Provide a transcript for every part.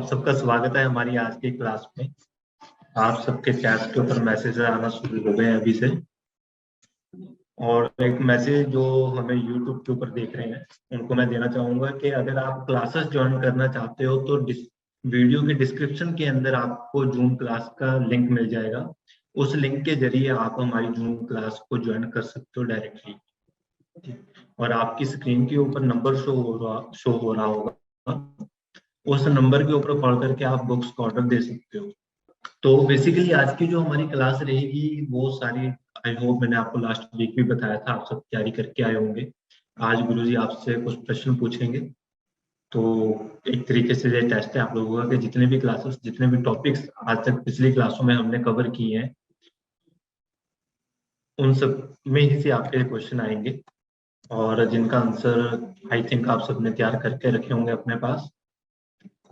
आप सबका स्वागत है हमारी आज की क्लास में। आप सबके चैट के ऊपर मैसेज आना शुरू हो गए हैं अभी से, और एक मैसेज जो हमें यूट्यूब के ऊपर देख रहे हैं उनको मैं देना चाहूंगा कि अगर आप क्लासेस ज्वाइन करना चाहते हो तो वीडियो के डिस्क्रिप्शन के अंदर आपको जूम क्लास का लिंक मिल जाएगा। उस लिंक के जरिए आप हमारी जूम क्लास को ज्वाइन कर सकते हो डायरेक्टली, और आपकी स्क्रीन के ऊपर नंबर शो हो रहा होगा। उस नंबर के ऊपर कॉल करके आप बुक्स का ऑर्डर दे सकते हो। तो बेसिकली आज की जो हमारी क्लास रहेगी वो सारी, आई होप मैंने आपको लास्ट वीक भी बताया था, आप सब तैयारी करके आए होंगे। आज गुरुजी आपसे कुछ प्रश्न पूछेंगे। तो एक तरीके से ये टेस्ट है आप लोगों का कि जितने भी क्लासेस, जितने भी टॉपिक्स आज तक पिछली क्लासों में हमने कवर किए हैं उन सब में ही से आपके क्वेश्चन आएंगे, और जिनका आंसर आई थिंक आप सबने तैयार करके रखे होंगे अपने पास।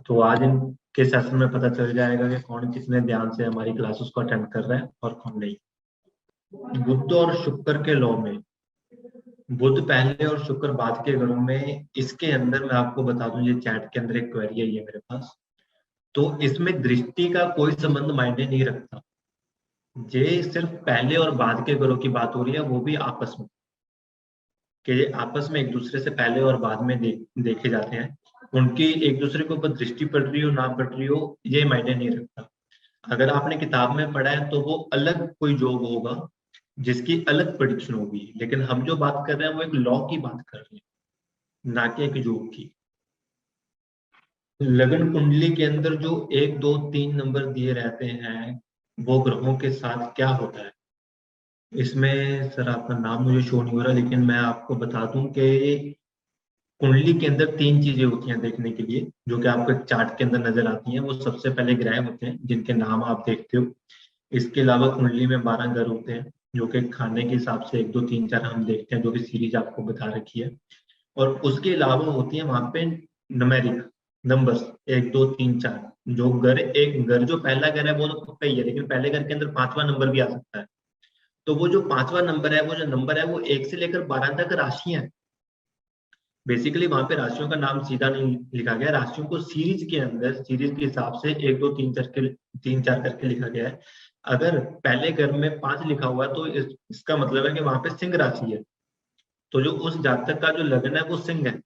तो आज इनके सेशन में पता चल जाएगा कि कौन कितने ध्यान से हमारी क्लासेस को अटेंड कर रहा है और कौन नहीं। बुध और शुक्र के लॉ में, बुध पहले और शुक्र बाद के घरों में, इसके अंदर मैं आपको बता दूं, ये चैट के अंदर एक क्वेरी है ये मेरे पास। तो इसमें दृष्टि का कोई संबंध मायने नहीं रखता, ये सिर्फ पहले और बाद के घरों की बात हो रही है, वो भी आपस में, कि आपस में एक दूसरे से पहले और बाद में देखे जाते हैं। उनकी एक दूसरे के ऊपर दृष्टि पड़ रही हो ना पड़ रही हो ये मायने नहीं रखता। अगर आपने किताब में पढ़ा है तो वो अलग कोई जॉब होगा जिसकी अलग प्रेडिक्शन होगी, लेकिन हम जो बात कर रहे हैं वो एक लॉ की बात कर रहे हैं, ना कि एक जॉब की। लगन कुंडली के अंदर जो 1 2 3 नंबर दिए रहते हैं वो ग्रहों के साथ क्या होता है। इसमें सर आपका नाम मुझे शो नहीं हो रहा, लेकिन मैं आपको बता दूं कि कुंडली के अंदर 3 चीजें होती हैं देखने के लिए, जो कि आपको एक चार्ट के अंदर नजर आती हैं। वो सबसे पहले ग्रह होते हैं जिनके नाम आप देखते हो। इसके अलावा कुंडली में 12 घर होते हैं, जो कि खाने के हिसाब से 1 2 3 4 हम देखते हैं, जो कि सीरीज आपको बता रखी है। और उसके अलावा होती है वहां पे न्यूमेरिक नंबर्स 1 2 3 4। जो घर, एक घर जो पहला घर है वो तो पक्का ही है, लेकिन पहले घर के अंदर 5वां नंबर भी आ सकता है। तो वो जो 5वां नंबर है, वो जो नंबर है वो 1 से लेकर 12 तक राशियां हैं। बेसिकली वहां पे राशियों का नाम सीधा नहीं लिखा गया, राशियों को सीरीज के अंदर, सीरीज के हिसाब से 1 2 3 4 करके लिखा गया है। अगर पहले घर में 5 लिखा हुआ है तो इसका मतलब है कि वहां पे सिंह राशि है। तो जो उस जातक का जो लगन है वो सिंह है।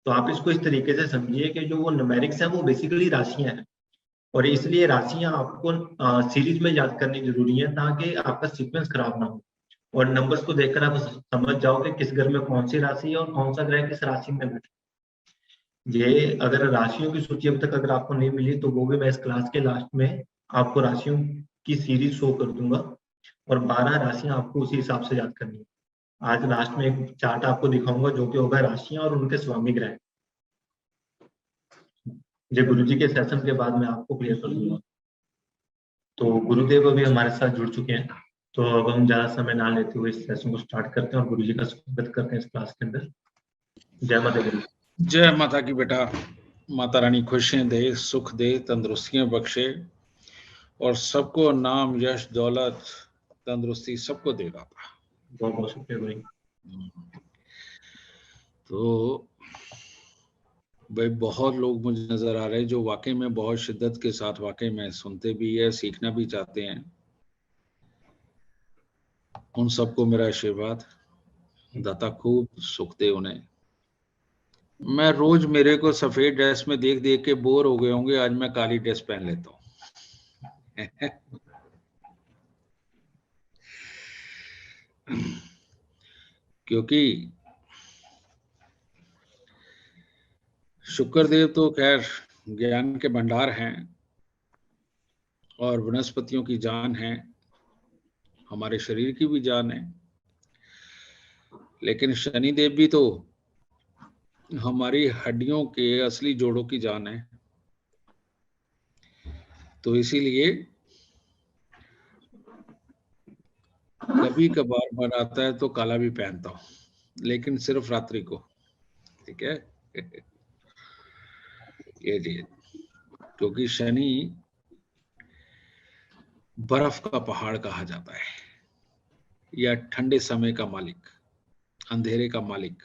तो आप इसको इस तरीके से समझिए कि जो वो न्यूमेरिक्स है वो बेसिकली राशियां हैं, और इसलिए राशियां आपको सीरीज में याद करनी जरूरी है ताकि आपका सीक्वेंस खराब ना हो, और नंबर्स को देखकर आप समझ जाओ कि किस घर में कौन सी राशि है और कौन सा ग्रह किस राशि में बैठा। ये अगर राशियों की सूची अब तक अगर आपको नहीं मिली तो वो भी मैं इस क्लास के लास्ट में आपको राशियों की सीरीज शो कर दूंगा, और 12 राशियां आपको उसी हिसाब से याद करनी है। आज लास्ट में एक चार्ट आपको दिखाऊंगा जो कि होगा राशियां और उनके स्वामी ग्रह। ये गुरुजी के सेशन के बाद मैं आपको क्लियर कर दूंगा। तो गुरुदेव अभी हमारे साथ जुड़ चुके हैं, तो अब हम ज्यादा समय ना लेते हुए इस सेशन को स्टार्ट करते हैं और गुरुजी का स्वागत करते हैं इस क्लास के अंदर। जय माता गुरु। जय माता की बेटा। माता रानी खुशियां दे, सुख दे, तंदुरुस्तियां बख्शे, और सबको नाम, यश, दौलत, तंदुरुस्ती सबको दे दाता। बहुत बहुत शुक्रिया भाई। तो भाई बहुत लोग मुझे नजर आ रहे हैं जो वाकई में बहुत शिद्दत के साथ वाकई में सुनते भी है, सीखना भी चाहते हैं। उन सबको मेरा आशीर्वाद, दाता खूब सुख दे उन्हें। मैं रोज मेरे को सफेद ड्रेस में देख देख के बोर हो गए होंगे, आज मैं काली ड्रेस पहन लेता हूँ। क्योंकि शुक्रदेव तो खैर ज्ञान के भंडार हैं और वनस्पतियों की जान है, हमारे शरीर की भी जान है, लेकिन शनिदेव भी तो हमारी हड्डियों के असली जोड़ों की जान है। तो इसीलिए कभी कभार मन आता है तो काला भी पहनता हूँ, लेकिन सिर्फ रात्रि को। ठीक है। ये जी, क्योंकि शनि बर्फ का पहाड़ कहा जाता है, या ठंडे समय का मालिक, अंधेरे का मालिक।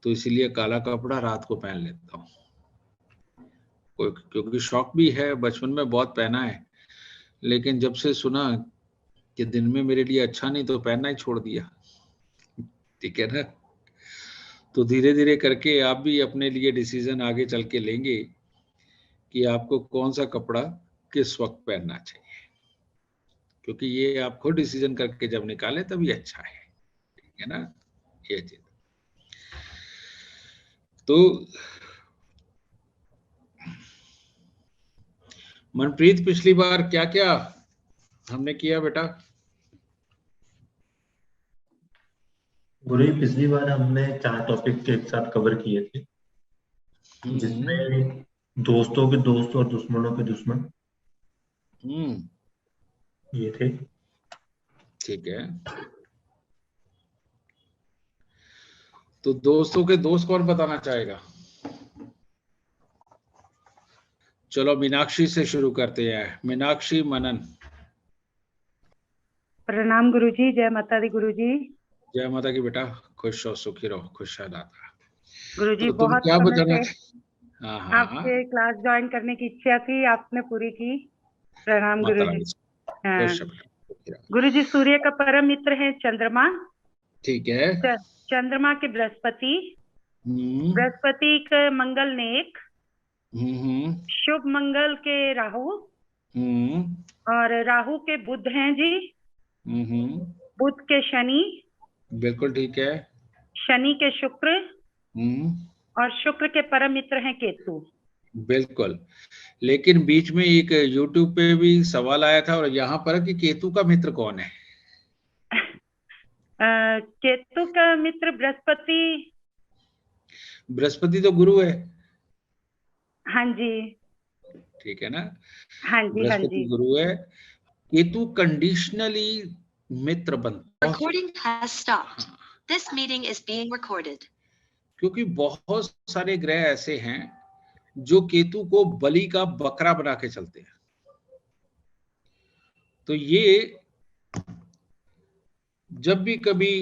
तो इसीलिए काला कपड़ा रात को पहन लेता हूँ। क्योंकि शौक भी है, बचपन में बहुत पहना है, लेकिन जब से सुना कि दिन में मेरे लिए अच्छा नहीं तो पहनना ही छोड़ दिया। ठीक है ना। तो धीरे धीरे करके आप भी अपने लिए डिसीजन आगे चल के लेंगे कि आपको कौन सा कपड़ा किस वक्त पहनना चाहिए, क्योंकि ये आप खुद डिसीजन करके जब निकाले तभी अच्छा है। ठीक है ना, ये चीज। तो मनप्रीत, पिछली बार क्या क्या हमने किया बेटा? गुरु जी, पिछली बार हमने 4 टॉपिक के एक साथ कवर किए थे, जिसमें दोस्तों के दोस्त और दुश्मनों के दुश्मन ये थे। ठीक है। तो दोस्तों के दोस्त कौन बताना चाहेगा? चलो मीनाक्षी से शुरू करते हैं। मीनाक्षी, मनन। प्रणाम गुरुजी, जय माता दी गुरुजी। जय माता की बेटा, खुश रहो, सुखी रहो, खुशहाल। गुरुजी तो तुम बहुत क्या समय बताना? से हाँ, आपके क्लास ज्वाइन करने की इच्छा थी, आपने पूरी की। प्रणाम माता गुरुजी। रानी। हाँ खुश रहो। गुरुजी, सूर्य का परम मित्र है चंद्रमा। ठीक है। चंद्रमा के बृहस्पति, बृहस्पति के मंगल नेक, शुभ मंगल के राहु, और राहु के बुध हैं जी, बुध के शनि, बिल्कुल ठीक है। शनि के शुक्र, और शुक्र के परम मित्र हैं केतु। बिल्कुल। लेकिन बीच में एक YouTube पे भी सवाल आया था और यहाँ पर कि केतु का मित्र कौन है? केतु का मित्र बृहस्पति। बृहस्पति तो गुरु है। हाँ जी। ठीक है ना। हाँ जी, हाँ बृहस्पति जी। गुरु है। केतु कंडीशनली मित्र बनता है। Recording has stopped. This meeting is being recorded. क्योंकि बहुत सारे ग्रह ऐसे हैं जो केतु को बलि का बकरा बना के चलते हैं। तो ये जब भी कभी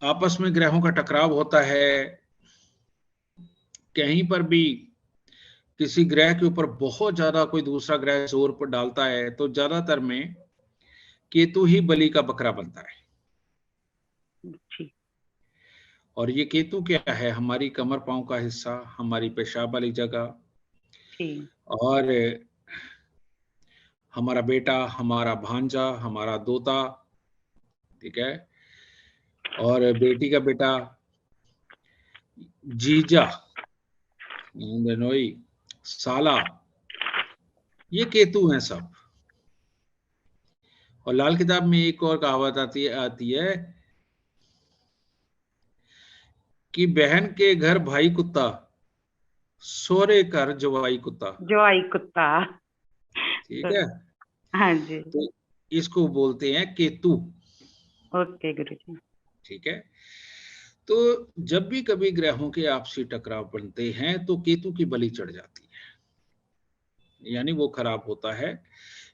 आपस में ग्रहों का टकराव होता है, कहीं पर भी किसी ग्रह के ऊपर बहुत ज्यादा कोई दूसरा ग्रह जोर पर डालता है, तो ज्यादातर में केतु ही बलि का बकरा बनता है। और ये केतु क्या है? हमारी कमर पांव का हिस्सा, हमारी पेशाब वाली जगह, और हमारा बेटा, हमारा भांजा, हमारा दोता, ठीक है, और बेटी का बेटा, जीजा, नोई, साला, ये केतु हैं सब। और लाल किताब में एक और कहावत आती है कि बहन के घर भाई कुत्ता, सोरे घर जवाई कुत्ता। जवाई कुत्ता। ठीक है। हाँ जी। तो इसको बोलते हैं केतु। ओके गुरुजी। ठीक है। तो जब भी कभी ग्रहों के आपसी टकराव बनते हैं तो केतु की बलि चढ़ जाती है, यानी वो खराब होता है।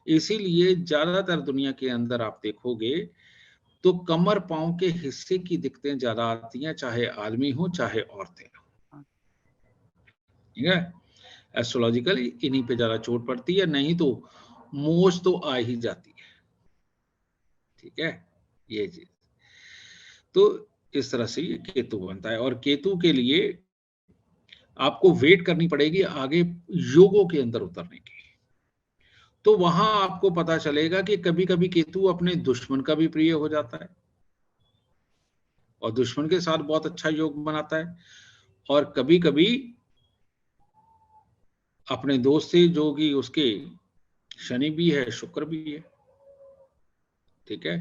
इसीलिए ज्यादातर दुनिया के अंदर आप देखोगे तो कमर पांव के हिस्से की दिक्कतें ज्यादा आती हैं, चाहे आदमी हो चाहे औरतें हो। ठीक है। एस्ट्रोलॉजिकली इन्हीं पे ज्यादा चोट पड़ती है, नहीं तो मोच तो आ ही जाती है। ठीक है, ये चीज। तो इस तरह से ये केतु बनता है। और केतु के लिए आपको वेट करनी पड़ेगी आगे योगों के अंदर उतरने की। तो वहां आपको पता चलेगा कि कभी कभी केतु अपने दुश्मन का भी प्रिय हो जाता है और दुश्मन के साथ बहुत अच्छा योग बनाता है, और कभी कभी अपने दोस्त से, जो कि उसके शनि भी है, शुक्र भी है, ठीक है,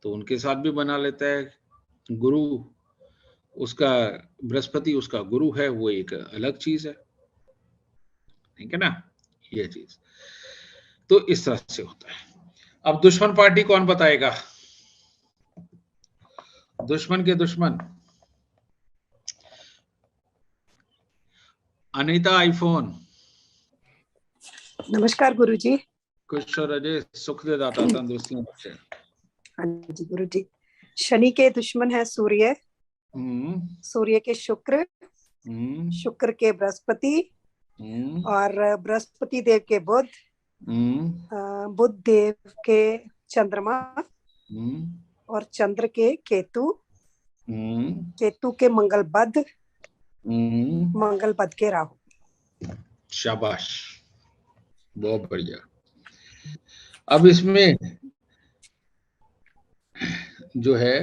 तो उनके साथ भी बना लेता है। गुरु उसका, बृहस्पति उसका गुरु है, वो एक अलग चीज है। ठीक है ना, ये चीज। तो इस तरह से होता है। अब दुश्मन पार्टी कौन बताएगा? दुश्मन के दुश्मन। अनीता आईफोन। नमस्कार गुरुजी। कुछ रजे सुख दे दाता, तंदुरुस्तियां बख्शे। हाँ जी गुरुजी। शनि के दुश्मन है सूर्य, सूर्य के शुक्र, शुक्र के बृहस्पति, और बृहस्पति देव के बुध, बुध देव के चंद्रमा, और चंद्र के केतु, केतु के मंगल बुध, मंगल बुध के राहु। शाबाश, बहुत बढ़िया। अब इसमें जो है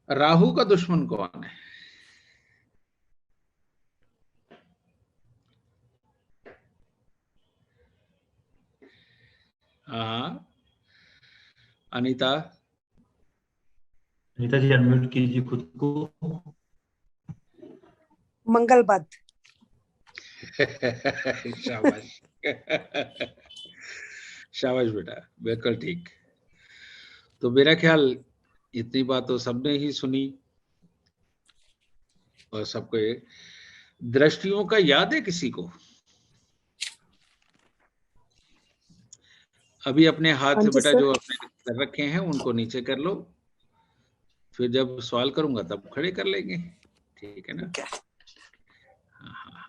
राहु का दुश्मन कौन है? हाँ, अनीता जी अनम्यूट कीजिए खुद को। मंगल बुध। शाबाश शाबाश बेटा, बिल्कुल ठीक। तो मेरा ख्याल इतनी बात तो सबने ही सुनी और सबको दृष्टियों का याद है किसी को? अभी अपने हाथ बेटा जो अपने कर रखे हैं उनको नीचे कर लो, फिर जब सवाल करूंगा तब खड़े कर लेंगे, ठीक है ना? हाँ।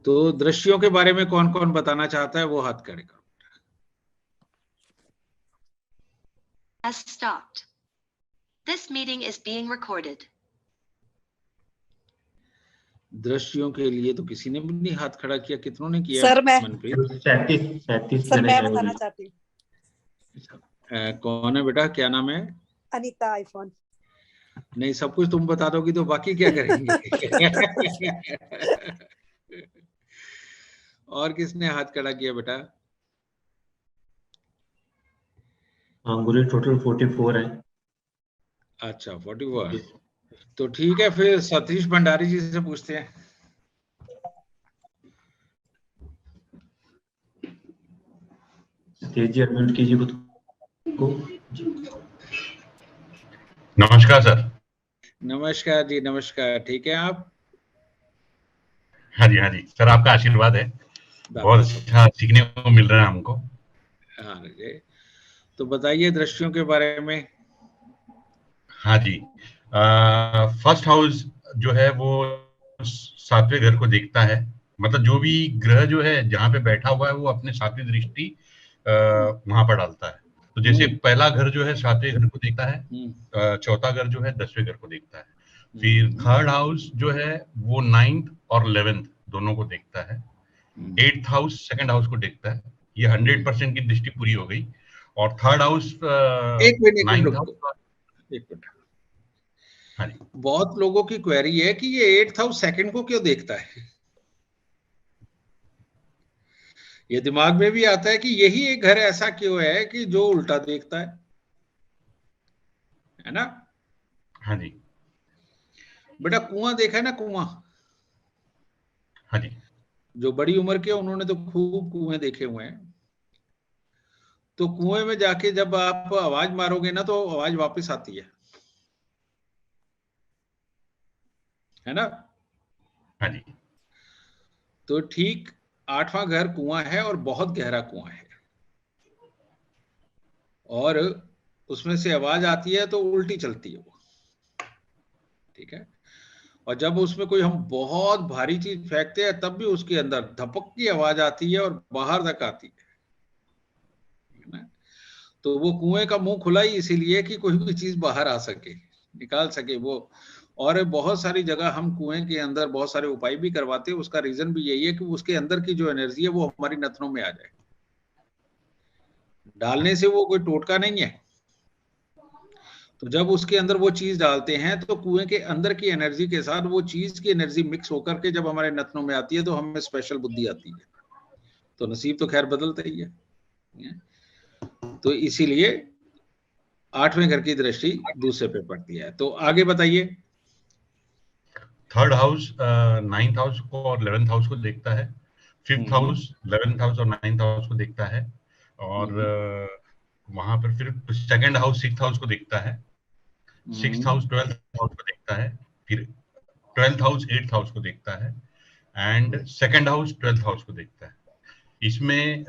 तो दृश्यों के बारे में कौन कौन बताना चाहता है वो हाथ खड़े करो। Has stopped. This meeting is being recorded. दृश्यों के लिए तो किसी ने भी नहीं हाथ खड़ा किया, कितनों ने किया? सर मैं। मनप्रीत। 37 सर मैं बताना चाहती हूँ। कौन है बेटा, क्या नाम है? अनीता आईफोन। नहीं, सब कुछ तुम बता दोगी तो बाकी क्या करेंगे? और किसने हाथ खड़ा किया बेटा? हाँ गुरु, टोटल 44 है। अच्छा 44, तो ठीक है, फिर सतीश भंडारी जी से पूछते हैं। सतीश जी अनम्यूट कीजिए खुद को। नमस्कार सर। नमस्कार जी, नमस्कार। ठीक है आप? हाँ जी सर, आपका आशीर्वाद है, बहुत अच्छा सीखने को मिल रहा है हमको। हाँ जी, तो बताइए दृश्यों के बारे में। हाँ जी, फर्स्ट हाउस जो है वो 7वें घर को देखता है, मतलब जो भी ग्रह जो है जहाँ पे बैठा हुआ है वो अपने 7वीं दृष्टि वहां पर डालता है। तो जैसे पहला घर जो है 7वें घर को देखता है, चौथा घर जो है 10वें घर को देखता है, फिर थर्ड हाउस जो है वो 9th और 11th दोनों को देखता है, 8th हाउस सेकंड हाउस को देखता है। ये 100% की दृष्टि पूरी हो गई। और थर्ड हाउस एक मिनट हाँ जी, बहुत लोगों की क्वेरी है कि ये 8th हाउस सेकंड को क्यों देखता है? ये दिमाग में भी आता है कि यही एक घर ऐसा क्यों है कि जो उल्टा देखता है ना? हाँ जी बेटा कुआं देखा है ना, कुआं? हाँ जी, जो बड़ी उम्र के उन्होंने तो खूब कुएं देखे हुए हैं। तो कुएं में जाके जब आप आवाज मारोगे ना तो आवाज वापस आती है ना? हाँ जी। तो ठीक 8वां घर कुआं है और बहुत गहरा कुआं है, और उसमें से आवाज आती है तो उल्टी चलती है वो, ठीक है? और जब उसमें कोई हम बहुत भारी चीज फेंकते हैं तब भी उसके अंदर धपक की आवाज आती है और बाहर तक आती है ना? तो वो कुएं का मुंह खुला ही इसीलिए कि कोई भी चीज बाहर आ सके, निकाल सके वो। और बहुत सारी जगह हम कुएं के अंदर बहुत सारे उपाय भी करवाते हैं, उसका रीजन भी यही है कि उसके अंदर की जो एनर्जी है वो हमारी नथनों में आ जाए। डालने से वो कोई टोटका नहीं है। तो जब उसके अंदर वो चीज डालते हैं तो कुएं के अंदर की एनर्जी के साथ वो चीज की एनर्जी मिक्स होकर के जब हमारे नथनों में आती है तो हमें स्पेशल बुद्धि आती है। तो नसीब तो खैर बदलता ही है। तो इसीलिए 8वें घर की दृष्टि दूसरे पे पड़ती है। तो आगे बताइए। थर्ड हाउस 9th हाउस को और 11th हाउस को देखता है, 5th हाउस 11th हाउस और 9th हाउस को देखता है, और वहां पर फिर सेकंड हाउस 6th हाउस को देखता है, 6th हाउस 12th हाउस को देखता है, फिर 12th हाउस 8th हाउस को देखता है, and second house 12th house को देखता है। इसमें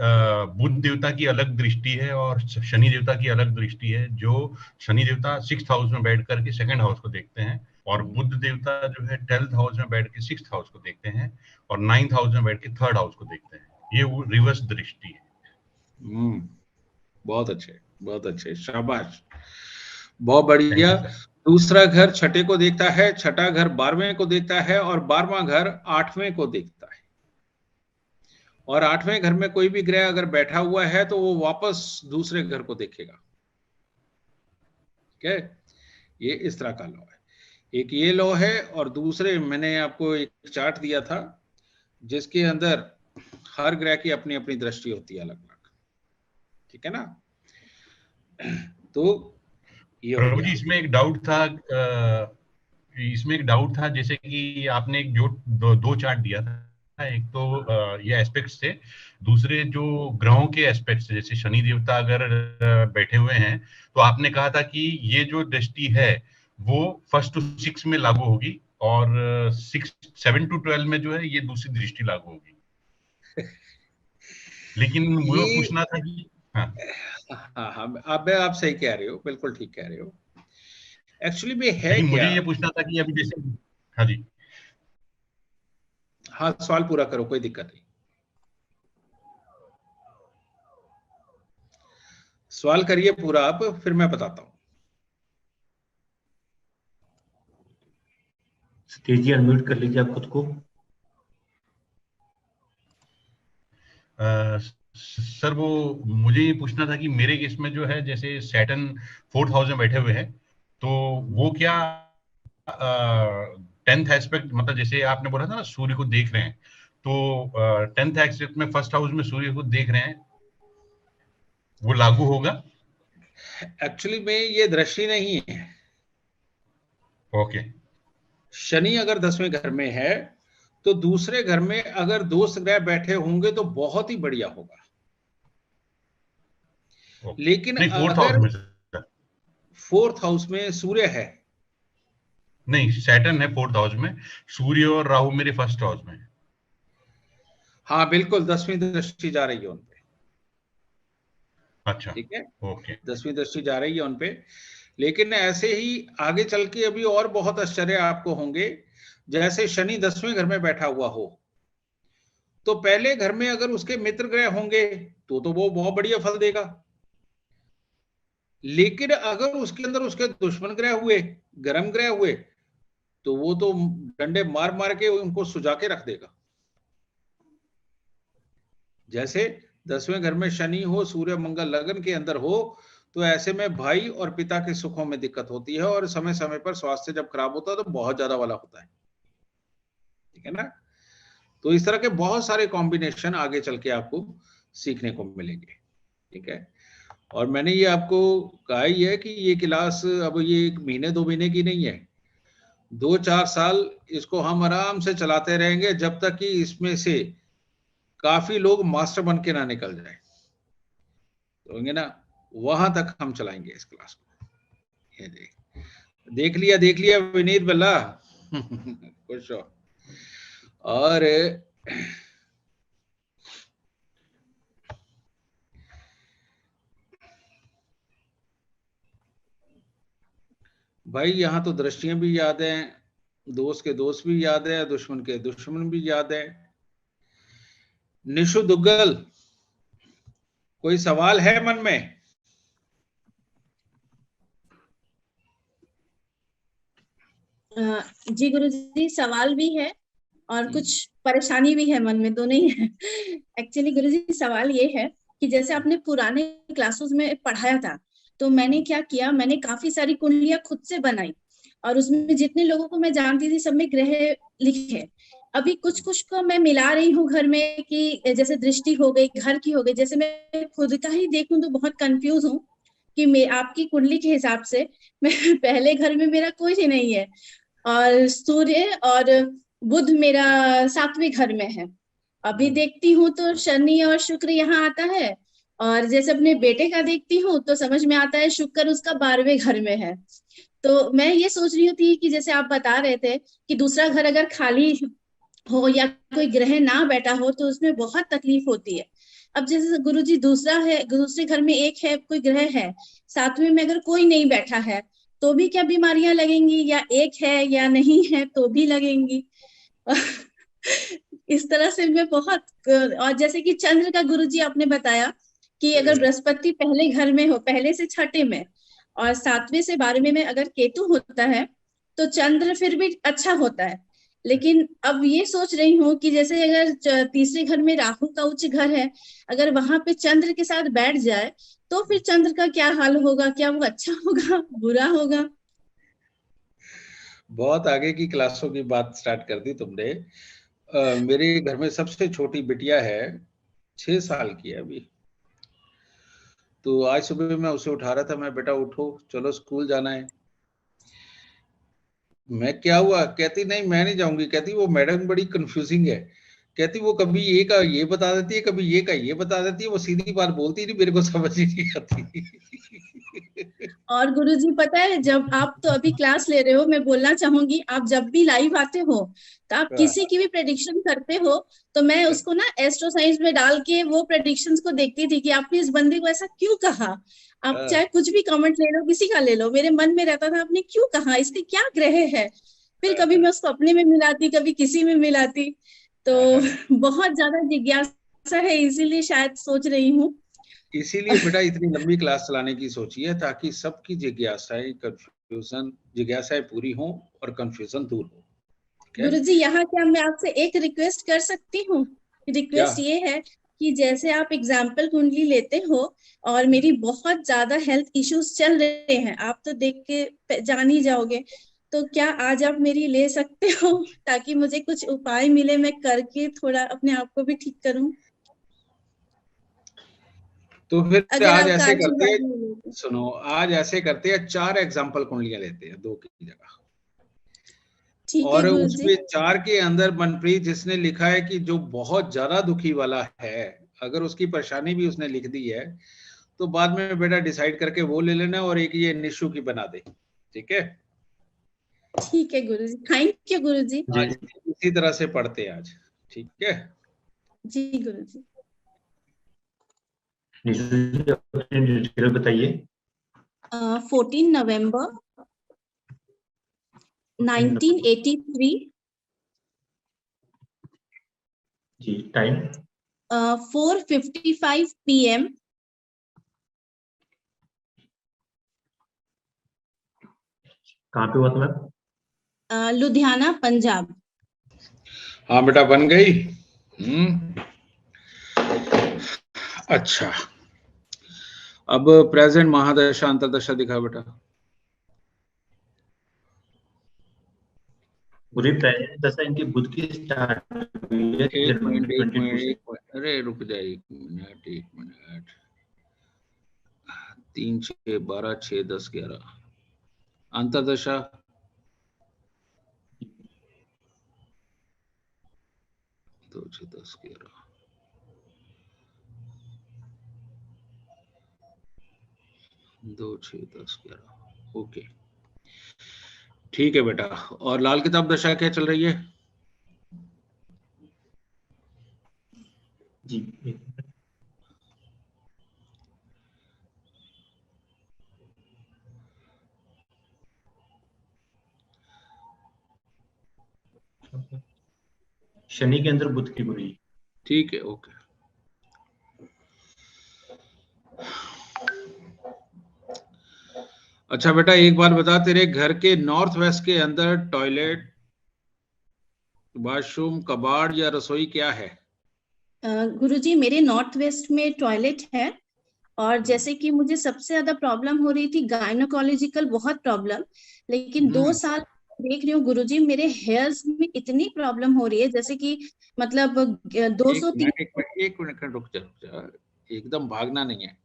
बुध देवता की अलग दृष्टि है और शनि देवता की अलग दृष्टि है, जो शनि देवता 6th हाउस में बैठ करके सेकंड हाउस को देखते हैं और बुध देवता जो है 12th हाउस में बैठ के 6th हाउस को देखते हैं और 9th हाउस में बैठ के 3rd हाउस को देखते हैं। ये वो रिवर्स दृष्टि है। बहुत अच्छे, शाबाश, बहुत बढ़िया। दूसरा घर छठे को देखता है, छठा घर 12वें को देखता है और 12वां घर 8वें को देखता है। और 8वें घर में कोई भी ग्रह अगर बैठा हुआ है तो वो वापस दूसरे घर को देखेगा। ठीक है, ये इस तरह का लॉ है। एक ये लॉ है और दूसरे मैंने आपको एक चार्ट दिया था जिसके अंदर हर ग्रह की अपनी अपनी दृष्टि होती है अलग अलग। ठीक है ना। तो ये प्रभु जी इसमें एक डाउट था, जैसे कि आपने एक जो दो चार्ट दिया था, एक तो ये एस्पेक्ट्स थे, दूसरे जो ग्रहों के एस्पेक्ट्स थे, जैसे शनि देवता अगर बैठे हुए हैं तो आपने कहा था कि ये जो दृष्टि है वो 1 to 6 में लागू होगी और 7 to 12 में जो है ये दूसरी दृष्टि लागू होगी। लेकिन मुझे पूछना था कि हाँ, आप सही कह रहे हो, बिल्कुल ठीक कह रहे हो। एक्चुअली में है क्या, मुझे ये पूछना था कि अभी जैसे, हाँ जी, हाँ सवाल पूरा करो, कोई दिक्कत नहीं, सवाल करिए पूरा आप, फिर मैं बताता हूँ। सतीश जी अनम्यूट कर लीजिए आप खुद को। सर वो मुझे ये पूछना था कि मेरे केस में जो है जैसे सैटर्न 4th हाउस में बैठे हुए हैं तो वो क्या 10th एस्पेक्ट, मतलब जैसे आपने बोला था ना सूर्य को देख रहे हैं, तो 10th एस्पेक्ट में 1st हाउस में सूर्य को देख रहे हैं, वो लागू होगा? एक्चुअली में ये दृष्टि नहीं है। ओके। शनि अगर 10वें घर में है तो दूसरे घर में अगर दोस्त ग्रह बैठे होंगे तो बहुत ही बढ़िया होगा। लेकिन अगर 4th हाउस में सूर्य है, नहीं सैटर्न है 4th हाउस में, सूर्य और राहु मेरे 1st हाउस में। हाँ बिल्कुल, 10वीं दृष्टि जा रही है उनपे। अच्छा, ठीक है, ओके, 10वीं दृष्टि जा रही है उनपे। लेकिन ऐसे ही आगे चल के अभी और बहुत आश्चर्य आपको होंगे। जैसे शनि 10वें घर में बैठा हुआ हो तो पहले घर में अगर उसके मित्र ग्रह होंगे तो वो बहुत बढ़िया फल देगा। लेकिन अगर उसके अंदर उसके दुश्मन ग्रह हुए, गर्म ग्रह हुए, तो वो तो डंडे मार मार के उनको सुझा के रख देगा। जैसे 10वें घर में शनि हो, सूर्य मंगल लगन के अंदर हो, तो ऐसे में भाई और पिता के सुखों में दिक्कत होती है और समय समय पर स्वास्थ्य जब खराब होता है तो बहुत ज्यादा वाला होता है। ठीक है ना। तो इस तरह के बहुत सारे कॉम्बिनेशन आगे चल के आपको सीखने को मिलेंगे। ठीक है, और मैंने ये आपको कहा ही है कि ये क्लास अब ये 1 महीने 2 महीने की नहीं है, 2-4 साल इसको हम आराम से चलाते रहेंगे जब तक कि इसमें से काफी लोग मास्टर बन के ना निकल जाए। तो ना वहां तक हम चलाएंगे इस क्लास को। ये देख लिया विनीत बल्ला खुश हो। और भाई यहाँ तो दृष्टियां भी याद हैं, दोस्त के दोस्त भी याद है, दुश्मन के दुश्मन भी याद है। निशु दुग्गल, कोई सवाल है मन में? जी गुरुजी, सवाल भी है और कुछ परेशानी भी है मन में, दोनों ही है। एक्चुअली गुरुजी सवाल ये है कि जैसे आपने पुराने क्लासेस में पढ़ाया था तो मैंने क्या किया, मैंने काफी सारी कुंडलियां खुद से बनाई और उसमें जितने लोगों को मैं जानती थी सब में ग्रह लिखे। अभी कुछ कुछ को मैं मिला रही हूँ घर में कि जैसे दृष्टि हो गई, घर की हो गई। जैसे मैं खुद का ही देखूं तो बहुत कंफ्यूज हूँ कि मैं आपकी कुंडली के हिसाब से मैं पहले घर में मेरा कोई नहीं है और सूर्य और बुध मेरा 7वें घर में है। अभी देखती हूँ तो शनि और शुक्र यहाँ आता है और जैसे अपने बेटे का देखती हूँ तो समझ में आता है शुक्र उसका 12वें घर में है। तो मैं ये सोच रही थी कि जैसे आप बता रहे थे कि दूसरा घर अगर खाली हो या कोई ग्रह ना बैठा हो तो उसमें बहुत तकलीफ होती है। अब जैसे गुरुजी दूसरा है, दूसरे घर में एक है कोई ग्रह है, सातवें में अगर कोई नहीं बैठा है तो भी क्या बीमारियां लगेंगी, या एक है या नहीं है तो भी लगेंगी। इस तरह से मैं बहुत, और जैसे कि चंद्र का गुरुजी आपने बताया कि अगर बृहस्पति पहले घर में हो, पहले से छठे में, और सातवें से 12वें में अगर केतु होता है तो चंद्र फिर भी अच्छा होता है। लेकिन अब ये सोच रही हूँ कि जैसे अगर तीसरे घर में राहु का उच्च घर है, अगर वहां पे चंद्र के साथ बैठ जाए तो फिर चंद्र का क्या हाल होगा, क्या वो अच्छा होगा बुरा होगा? बहुत आगे की क्लासों की बात स्टार्ट कर दी तुमने। मेरे घर में सबसे छोटी बिटिया है, 6 साल की है अभी। तो आज सुबह मैं उसे उठा रहा था, मैं बेटा उठो चलो स्कूल जाना है। मैं क्या हुआ, कहती नहीं मैं नहीं जाऊंगी, कहती वो मैडम बड़ी कंफ्यूजिंग है, कहती वो कभी ये का ये बता देती है, कभी ये का ये बता देती है, वो सीधी बात बोलती नहीं, मेरे को समझ ही नहीं आती। और गुरुजी पता है, जब आप तो अभी क्लास ले रहे हो, मैं बोलना चाहूंगी आप जब भी लाइव आते हो तो आप किसी की भी प्रेडिक्शन करते हो तो मैं उसको ना एस्ट्रो साइंस में डाल के वो प्रेडिक्शंस को देखती थी कि आपने इस बंदे को ऐसा क्यों कहा। आप चाहे कुछ भी कमेंट ले लो, किसी का ले लो, मेरे मन में रहता था आपने क्यों कहा, इसके क्या ग्रह है। फिर कभी मैं उसको अपने में मिलाती, कभी किसी में मिलाती। तो बहुत ज्यादा जिज्ञासा है, इसीलिए शायद सोच रही हूँ। इसीलिए बेटा इतनी लंबी क्लास चलाने की सोची है, ताकि सबकी जिज्ञासाएं पूरी हो और कंफ्यूजन दूर हो। गुरुजी यहाँ क्या मैं आपसे एक रिक्वेस्ट कर सकती हूँ? रिक्वेस्ट ये है कि जैसे आप एग्जाम्पल कुंडली लेते हो और मेरी बहुत ज्यादा हेल्थ इश्यूज चल रहे हैं, आप तो देख के जान ही जाओगे, तो क्या आज आप मेरी ले सकते हो ताकि मुझे कुछ उपाय मिले, मैं करके थोड़ा अपने आप को भी ठीक करूं। तो फिर आज ऐसे करते हैं, सुनो आज ऐसे करते हैं, 4 एग्जाम्पल कुंडलियां लेते हैं 2 की जगह। और उसमें 4 के अंदर मनप्रीत जिसने लिखा है कि जो बहुत ज्यादा दुखी वाला है, अगर उसकी परेशानी भी उसने लिख दी है तो बाद में बेटा डिसाइड करके वो ले लेना, और एक ये निशु की बना दे, ठीक है? ठीक है गुरुजी, थैंक यू गुरुजी। इसी तरह से पढ़ते हैं आज, ठीक है जी गुरुजी। बताइए। 14 नवंबर 1983। जी टाइम 4:55 PM। कहाँ पे हुआ था मैम? लुधियाना पंजाब। हाँ बेटा बन गई। अच्छा अब प्रेजेंट महादशा अंतरदशा दिखा बेटा। पूरी प्रेजेंट दशा इनकी बुध की स्टार्ट हुई है। एक मिनट अरे रुक जाए, एक मिनट 3 6 12 6 10 11 अंतरदशा 2 6 10 11 2 6 10 11। ओके ठीक है बेटा। और लाल किताब दशा क्या चल रही है? जी शनि के अंदर बुध की बुरी। ठीक है ओके। अच्छा बेटा एक बात बता, तेरे घर के नॉर्थ वेस्ट के अंदर टॉयलेट, वॉशरूम, कबाड़ या रसोई क्या है? गुरुजी मेरे नॉर्थ वेस्ट में टॉयलेट है, और जैसे कि मुझे सबसे ज्यादा प्रॉब्लम हो रही थी गायनोकोलॉजिकल बहुत प्रॉब्लम, लेकिन 2 साल देख रही हूँ गुरुजी मेरे हेयर्स में इतनी प्रॉब्लम हो रही है, जैसे कि मतलब 203। एक मिनट रुक जा, एकदम भागना नहीं है।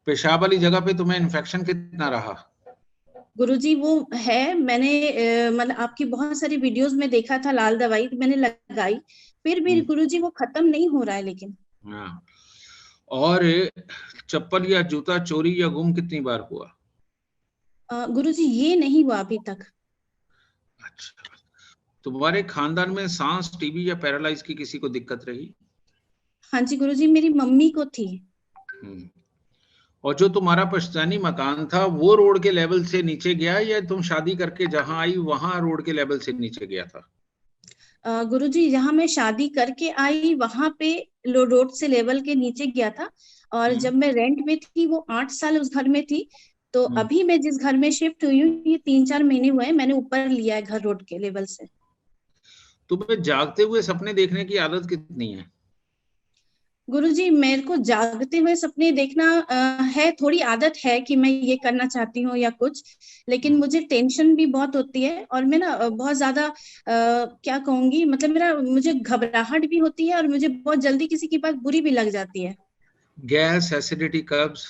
पेशाब वाली जगह पे तुम्हें इन्फेक्शन कितना रहा? गुरुजी वो है, मैंने मतलब आपकी बहुत सारी वीडियोस में देखा था, लाल दवाई मैंने लगाई, फिर भी गुरुजी वो खत्म नहीं हो रहा है। लेकिन हाँ, और चप्पल या जूता चोरी या गुम कितनी बार हुआ? गुरुजी ये नहीं हुआ अभी तक। अच्छा तुम्हारे खानदान में सांस, टीबी या पैरालाइज की किसी को दिक्कत रही? हाँ जी गुरुजी, मेरी मम्मी को थी। और जो तुम्हारा पश्चिमी मकान था वो रोड के लेवल से नीचे गया या तुम शादी करके जहां आई वहां रोड के लेवल से नीचे गया था? गुरुजी, जहाँ मैं शादी करके आई वहां पे रोड से लेवल के नीचे गया था, और जब मैं रेंट में थी वो 8 साल उस घर में थी। तो अभी मैं जिस घर में शिफ्ट हुई हूँ ये 3-4 महीने हुए हैं, मैंने ऊपर लिया है घर रोड के लेवल से। तुम्हें जागते हुए सपने देखने की आदत कितनी है? गुरुजी, मेरे को जागते हुए सपने देखना है, थोड़ी आदत है कि मैं ये करना चाहती हूँ या कुछ, लेकिन मुझे टेंशन भी बहुत होती है और मैं ना बहुत ज्यादा क्या कहूंगी, मतलब मुझे घबराहट भी होती है और मुझे बहुत जल्दी किसी की बात बुरी भी लग जाती है। गैस, एसिडिटी, कब्ज?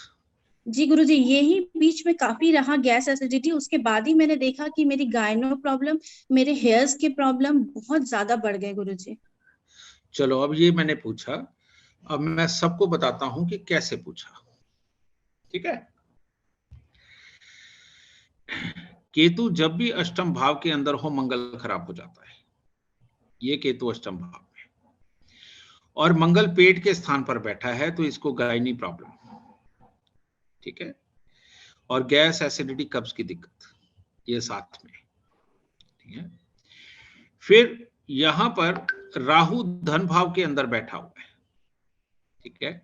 जी गुरुजी, यही बीच में काफी रहा गैस एसिडिटी, उसके बाद ही मैंने देखा कि मेरी गायनो प्रॉब्लम, मेरे हेयर्स के प्रॉब्लम बहुत ज्यादा बढ़ गए गुरुजी। चलो, अब ये मैंने पूछा, अब मैं सबको बताता हूं कि कैसे पूछा, ठीक है? केतु जब भी अष्टम भाव के अंदर हो मंगल खराब हो जाता है। ये केतु अष्टम भाव में और मंगल पेट के स्थान पर बैठा है तो इसको गायनी प्रॉब्लम, ठीक है? और गैस, एसिडिटी, कब्ज की दिक्कत ये साथ में, ठीक है? फिर यहां पर राहु धन भाव के अंदर बैठा हुआ है, ठीक है?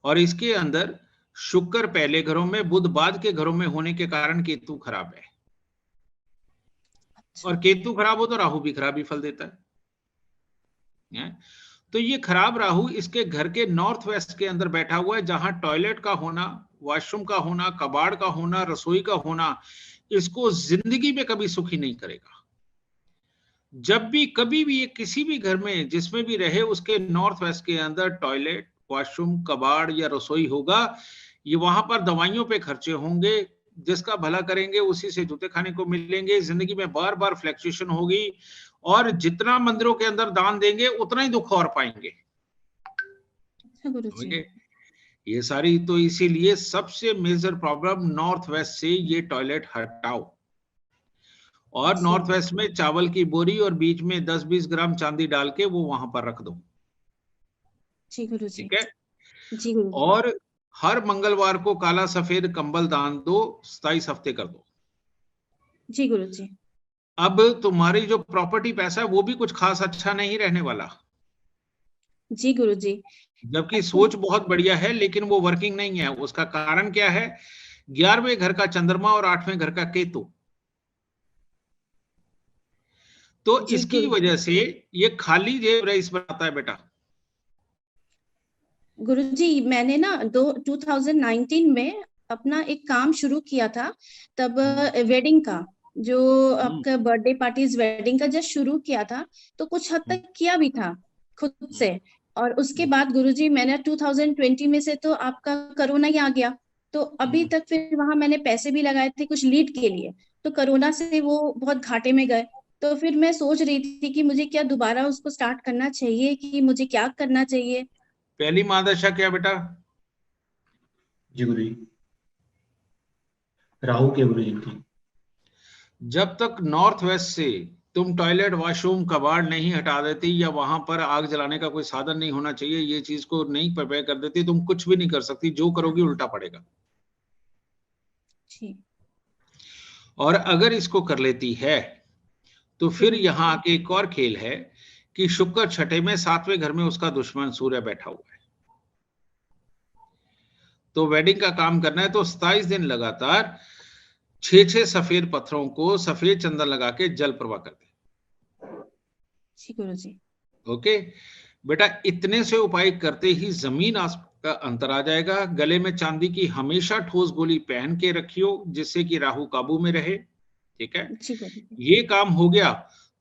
और इसके अंदर शुक्र पहले घरों में, बुध बाद के घरों में होने के कारण केतु खराब है। और केतु खराब हो तो राहु भी खराब ही फल देता है। तो ये खराब राहु इसके घर के नॉर्थ वेस्ट के अंदर बैठा हुआ है, जहां टॉयलेट का होना, वॉशरूम का होना, कबाड़ का होना, रसोई का होना, इसको जिंदगी में कभी सुखी नहीं करेगा। जब भी कभी भी ये किसी भी घर में जिसमें भी रहे उसके नॉर्थ वेस्ट के अंदर टॉयलेट, वॉशरूम, कबाड़ या रसोई होगा, ये वहां पर दवाइयों पे खर्चे होंगे, जिसका भला करेंगे उसी से जूते खाने को मिलेंगे, जिंदगी में बार बार फ्लैक्चुएशन होगी, और जितना मंदिरों के अंदर दान देंगे उतना ही दुख और पाएंगे। ये सारी, तो इसीलिए सबसे मेजर प्रॉब्लम नॉर्थ वेस्ट से ये टॉयलेट हटाओ, और नॉर्थ वेस्ट में चावल की बोरी और बीच में 10-20 ग्राम चांदी डाल के वो वहां पर रख दो, ठीक है? जी गुरुजी। और हर मंगलवार को काला सफेद कंबल दान दो, 27 हफ्ते कर दो। जी गुरुजी। अब तुम्हारी जो प्रॉपर्टी पैसा है वो भी कुछ खास अच्छा नहीं रहने वाला। जी गुरुजी। जबकि सोच बहुत बढ़िया है लेकिन वो वर्किंग नहीं है। उसका कारण क्या है? 11वें घर का चंद्रमा और 8वें घर का केतु। तो इसकी वजह से ये खाली जेब रईस बनाता है बेटा। गुरुजी, मैंने ना 2019 में अपना एक काम शुरू किया था, तब वेडिंग का, जो आपका बर्थडे पार्टीज वेडिंग का जब शुरू किया था तो कुछ हद तक किया भी था खुद से, और उसके बाद गुरुजी मैंने 2020 में से तो आपका कोरोना ही आ गया, तो अभी तक फिर वहां मैंने पैसे भी लगाए थे कुछ लीड के लिए, तो कोरोना से वो बहुत घाटे में गए। तो फिर मैं सोच रही थी कि मुझे क्या दोबारा उसको स्टार्ट करना चाहिए, कि मुझे क्या करना चाहिए। पहली महादशा क्या बेटा? जी गुरुजी, राहु के गुरुजी की। जब तक नॉर्थ वेस्ट से तुम टॉयलेट, वॉशरूम, कबाड़ नहीं हटा देती, या वहां पर आग जलाने का कोई साधन नहीं होना चाहिए, ये चीज को नहीं प्रिपेयर कर देती, तुम कुछ भी नहीं कर सकती। जो करोगी उल्टा पड़ेगा। और अगर इसको कर लेती है तो फिर यहाँ आके एक और खेल है कि शुक्र छठे में, 7वें घर में उसका दुश्मन सूर्य बैठा हुआ है। तो वेडिंग का काम करना है तो 27 दिन लगातार 6 सफेद पत्थरों को सफेद चंदन लगा के जल प्रवाह कर दे। ओके बेटा, इतने से उपाय करते ही जमीन आसमान का अंतर आ जाएगा। गले में चांदी की हमेशा ठोस गोली पहन के रखियो, जिससे कि राहु काबू में रहे, ठीक है? ये काम हो गया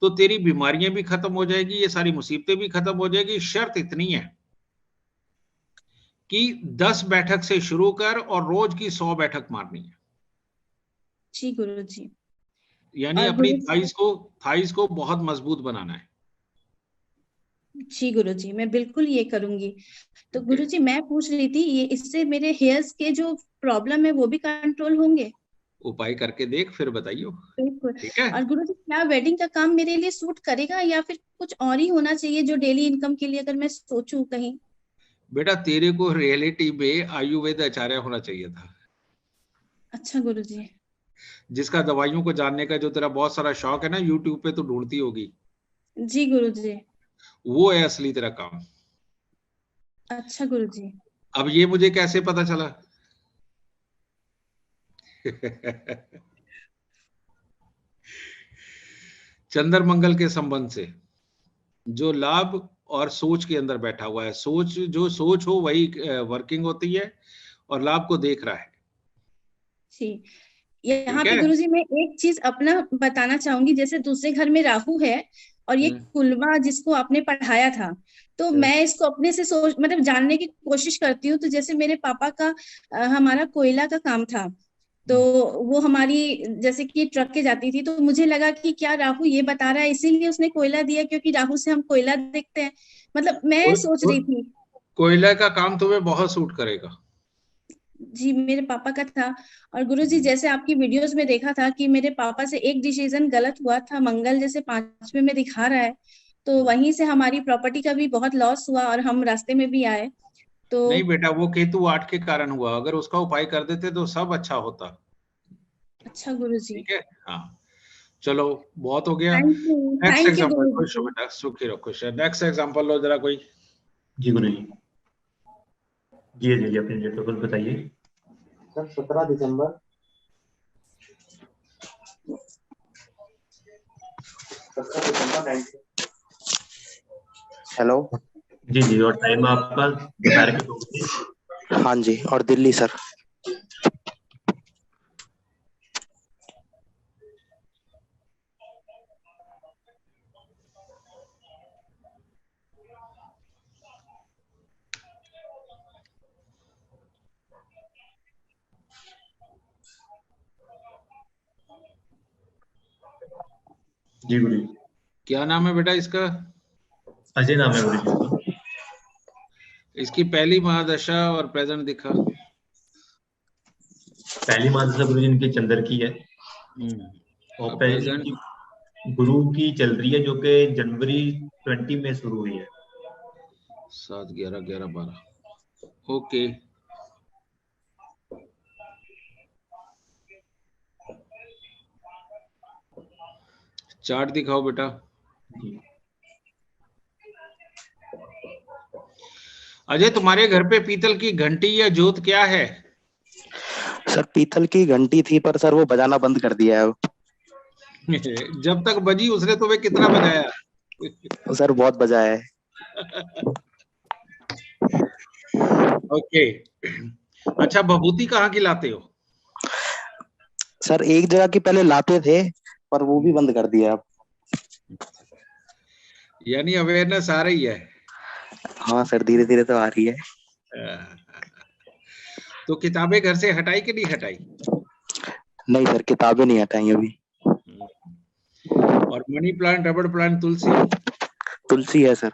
तो तेरी बीमारियां भी खत्म हो जाएगी, ये सारी मुसीबतें भी खत्म हो जाएगी। शर्त इतनी है कि 10 बैठक से शुरू कर और रोज की 100 बैठक मारनी है। जी गुरुजी। यानी अपनी थाइस को बहुत मजबूत बनाना है। जी गुरुजी, मैं बिल्कुल ये करूंगी। तो गुरुजी मैं पूछ रही थी, ये इससे मेरे हेयर्स के जो प्रॉब्लम है वो भी कंट्रोल होंगे? उपाय करके देख, फिर बताइयो। बिल्कुल। ठीक है। और गुरुजी क्या वेडिंग का काम मेरे लिए सूट करेगा या फिर कुछ और ही होना चाहिए जो डेली इनकम के लिए अगर मैं सोचूं कहीं? बेटा तेरे को रियलिटी में आयुर्वेद आचार्य होना चाहिए था। अच्छा गुरुजी। जिसका दवाइयों को जानने का जो तेरा बहुत सारा शौक है ना, यूट्यूब पे तो ढूंढती होगी। जी गुरुजी। वो है असली तेरा काम। अच्छा गुरुजी। अब ये मुझे कैसे पता चला? चंद्र मंगल के संबंध से जो लाभ और सोच के अंदर बैठा हुआ है, सोच जो सोच हो वही वर्किंग होती है और लाभ को देख रहा है। जी। यहाँ पे गुरुजी मैं एक चीज अपना बताना चाहूंगी, जैसे दूसरे घर में राहु है और ये कुलवा जिसको आपने पढ़ाया था, तो मैं इसको अपने से सोच मतलब जानने की कोशिश करती हूँ। तो जैसे मेरे पापा का हमारा कोयला का काम था, तो वो हमारी जैसे कि ट्रक के जाती थी, तो मुझे लगा कि क्या राहु ये बता रहा है इसीलिए उसने कोयला दिया, क्योंकि राहु से हम कोयला देखते हैं। मतलब मैं सोच रही थी कोयला का काम तुम्हें बहुत सूट करेगा। जी, मेरे पापा का था। और गुरुजी जैसे आपकी वीडियोस में देखा था कि मेरे पापा से एक डिसीजन गलत हुआ था, मंगल जैसे 5वें में दिखा रहा है, तो वहीं से हमारी प्रॉपर्टी का भी बहुत लॉस हुआ और हम रास्ते में भी आए। तो नहीं बेटा, वो केतु 8 के कारण हुआ, अगर उसका उपाय कर देते तो सब अच्छा होता। अच्छा गुरुजी। ठीक है। हाँ चलो बहुत हो गया। Thank you. Next thank you example खुश हो गुरुजी। बेटा, सुखी रहो, खुश है। नेक्स्ट एग्जांपल लो जरा कोई। जी गुरु जी। जी अपने डेट ऑफ बर्थ बताइए। सर 17 दिसंबर 19। हेलो। जी और टाइम आपका दोपहर के 2 बजे। हाँ जी, और दिल्ली सर। जी गुरु जी। क्या नाम है बेटा इसका? अजय नाम है गुरु जी। इसकी पहली महादशा और प्रेजेंट दिखा। पहली महादशा गुरु जी इनकी चंद्र की है और प्रेजेंट की गुरु की चल रही है, जो कि जनवरी 20 में शुरू हुई है। 7, 11, 11, 12। ओके। चार्ट दिखाओ बेटा। अजय तुम्हारे घर पे पीतल की घंटी या जोत क्या है? सर पीतल की घंटी थी, पर सर वो बजाना बंद कर दिया है अब। जब तक बजी उसने तुम्हें कितना बजाया? सर बहुत बजाया है। ओके। अच्छा भभूति कहाँ की लाते हो? सर एक जगह की पहले लाते थे, पर वो भी बंद कर दिया अब। यानी अवेयरनेस आ रही है। हाँ सर, धीरे धीरे तो आ रही है। तो किताबें घर से हटाई कि नहीं हटाई? नहीं सर, किताबें नहीं हटाई अभी। और मनी प्लांट, रबड़ प्लांट, तुलसी? तुलसी है सर।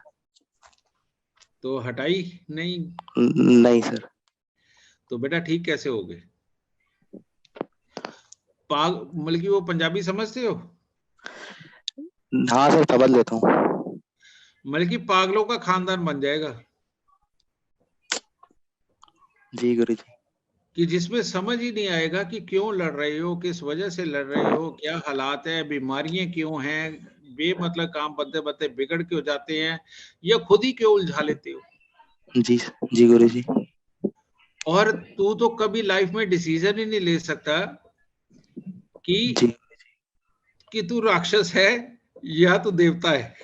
तो हटाई नहीं? नहीं सर। तो बेटा ठीक कैसे हो गए? मतलब कि वो पंजाबी समझते हो? हाँ सर, समझ लेता हूँ। मतलब कि पागलों का खानदान बन जाएगा। जी गुरु जी। कि जिसमें समझ ही नहीं आएगा कि क्यों लड़ रहे हो, किस वजह से लड़ रहे हो, क्या हालात है, बीमारियां क्यों हैं, बेमतलब काम बनते बनते बिगड़ क्यों जाते हैं, या खुद ही क्यों उलझा लेते हो। जी जी गुरु जी। और तू तो कभी लाइफ में डिसीजन ही नहीं ले सकता कि तू राक्षस है या तू देवता है।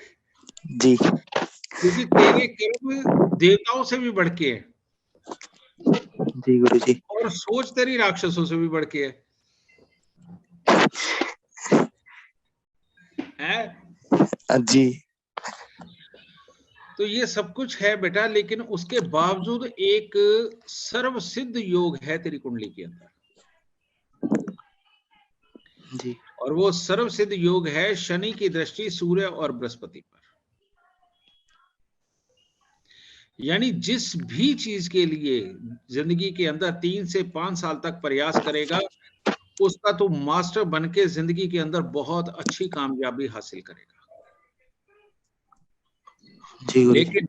जी। क्योंकि तेरे कर्म देवताओं से भी बढ़ के हैं। जी गुरु जी। और सोच तेरी राक्षसों से भी बढ़ के है जी। तो ये सब कुछ है बेटा, लेकिन उसके बावजूद एक सर्व सिद्ध योग है तेरी कुंडली के अंदर जी। और वो सर्व सिद्ध योग है शनि की दृष्टि सूर्य और बृहस्पति पर। यानी जिस भी चीज के लिए जिंदगी के अंदर 3 से 5 साल तक प्रयास करेगा, उसका तो मास्टर बन के जिंदगी के अंदर बहुत अच्छी कामयाबी हासिल करेगा। लेकिन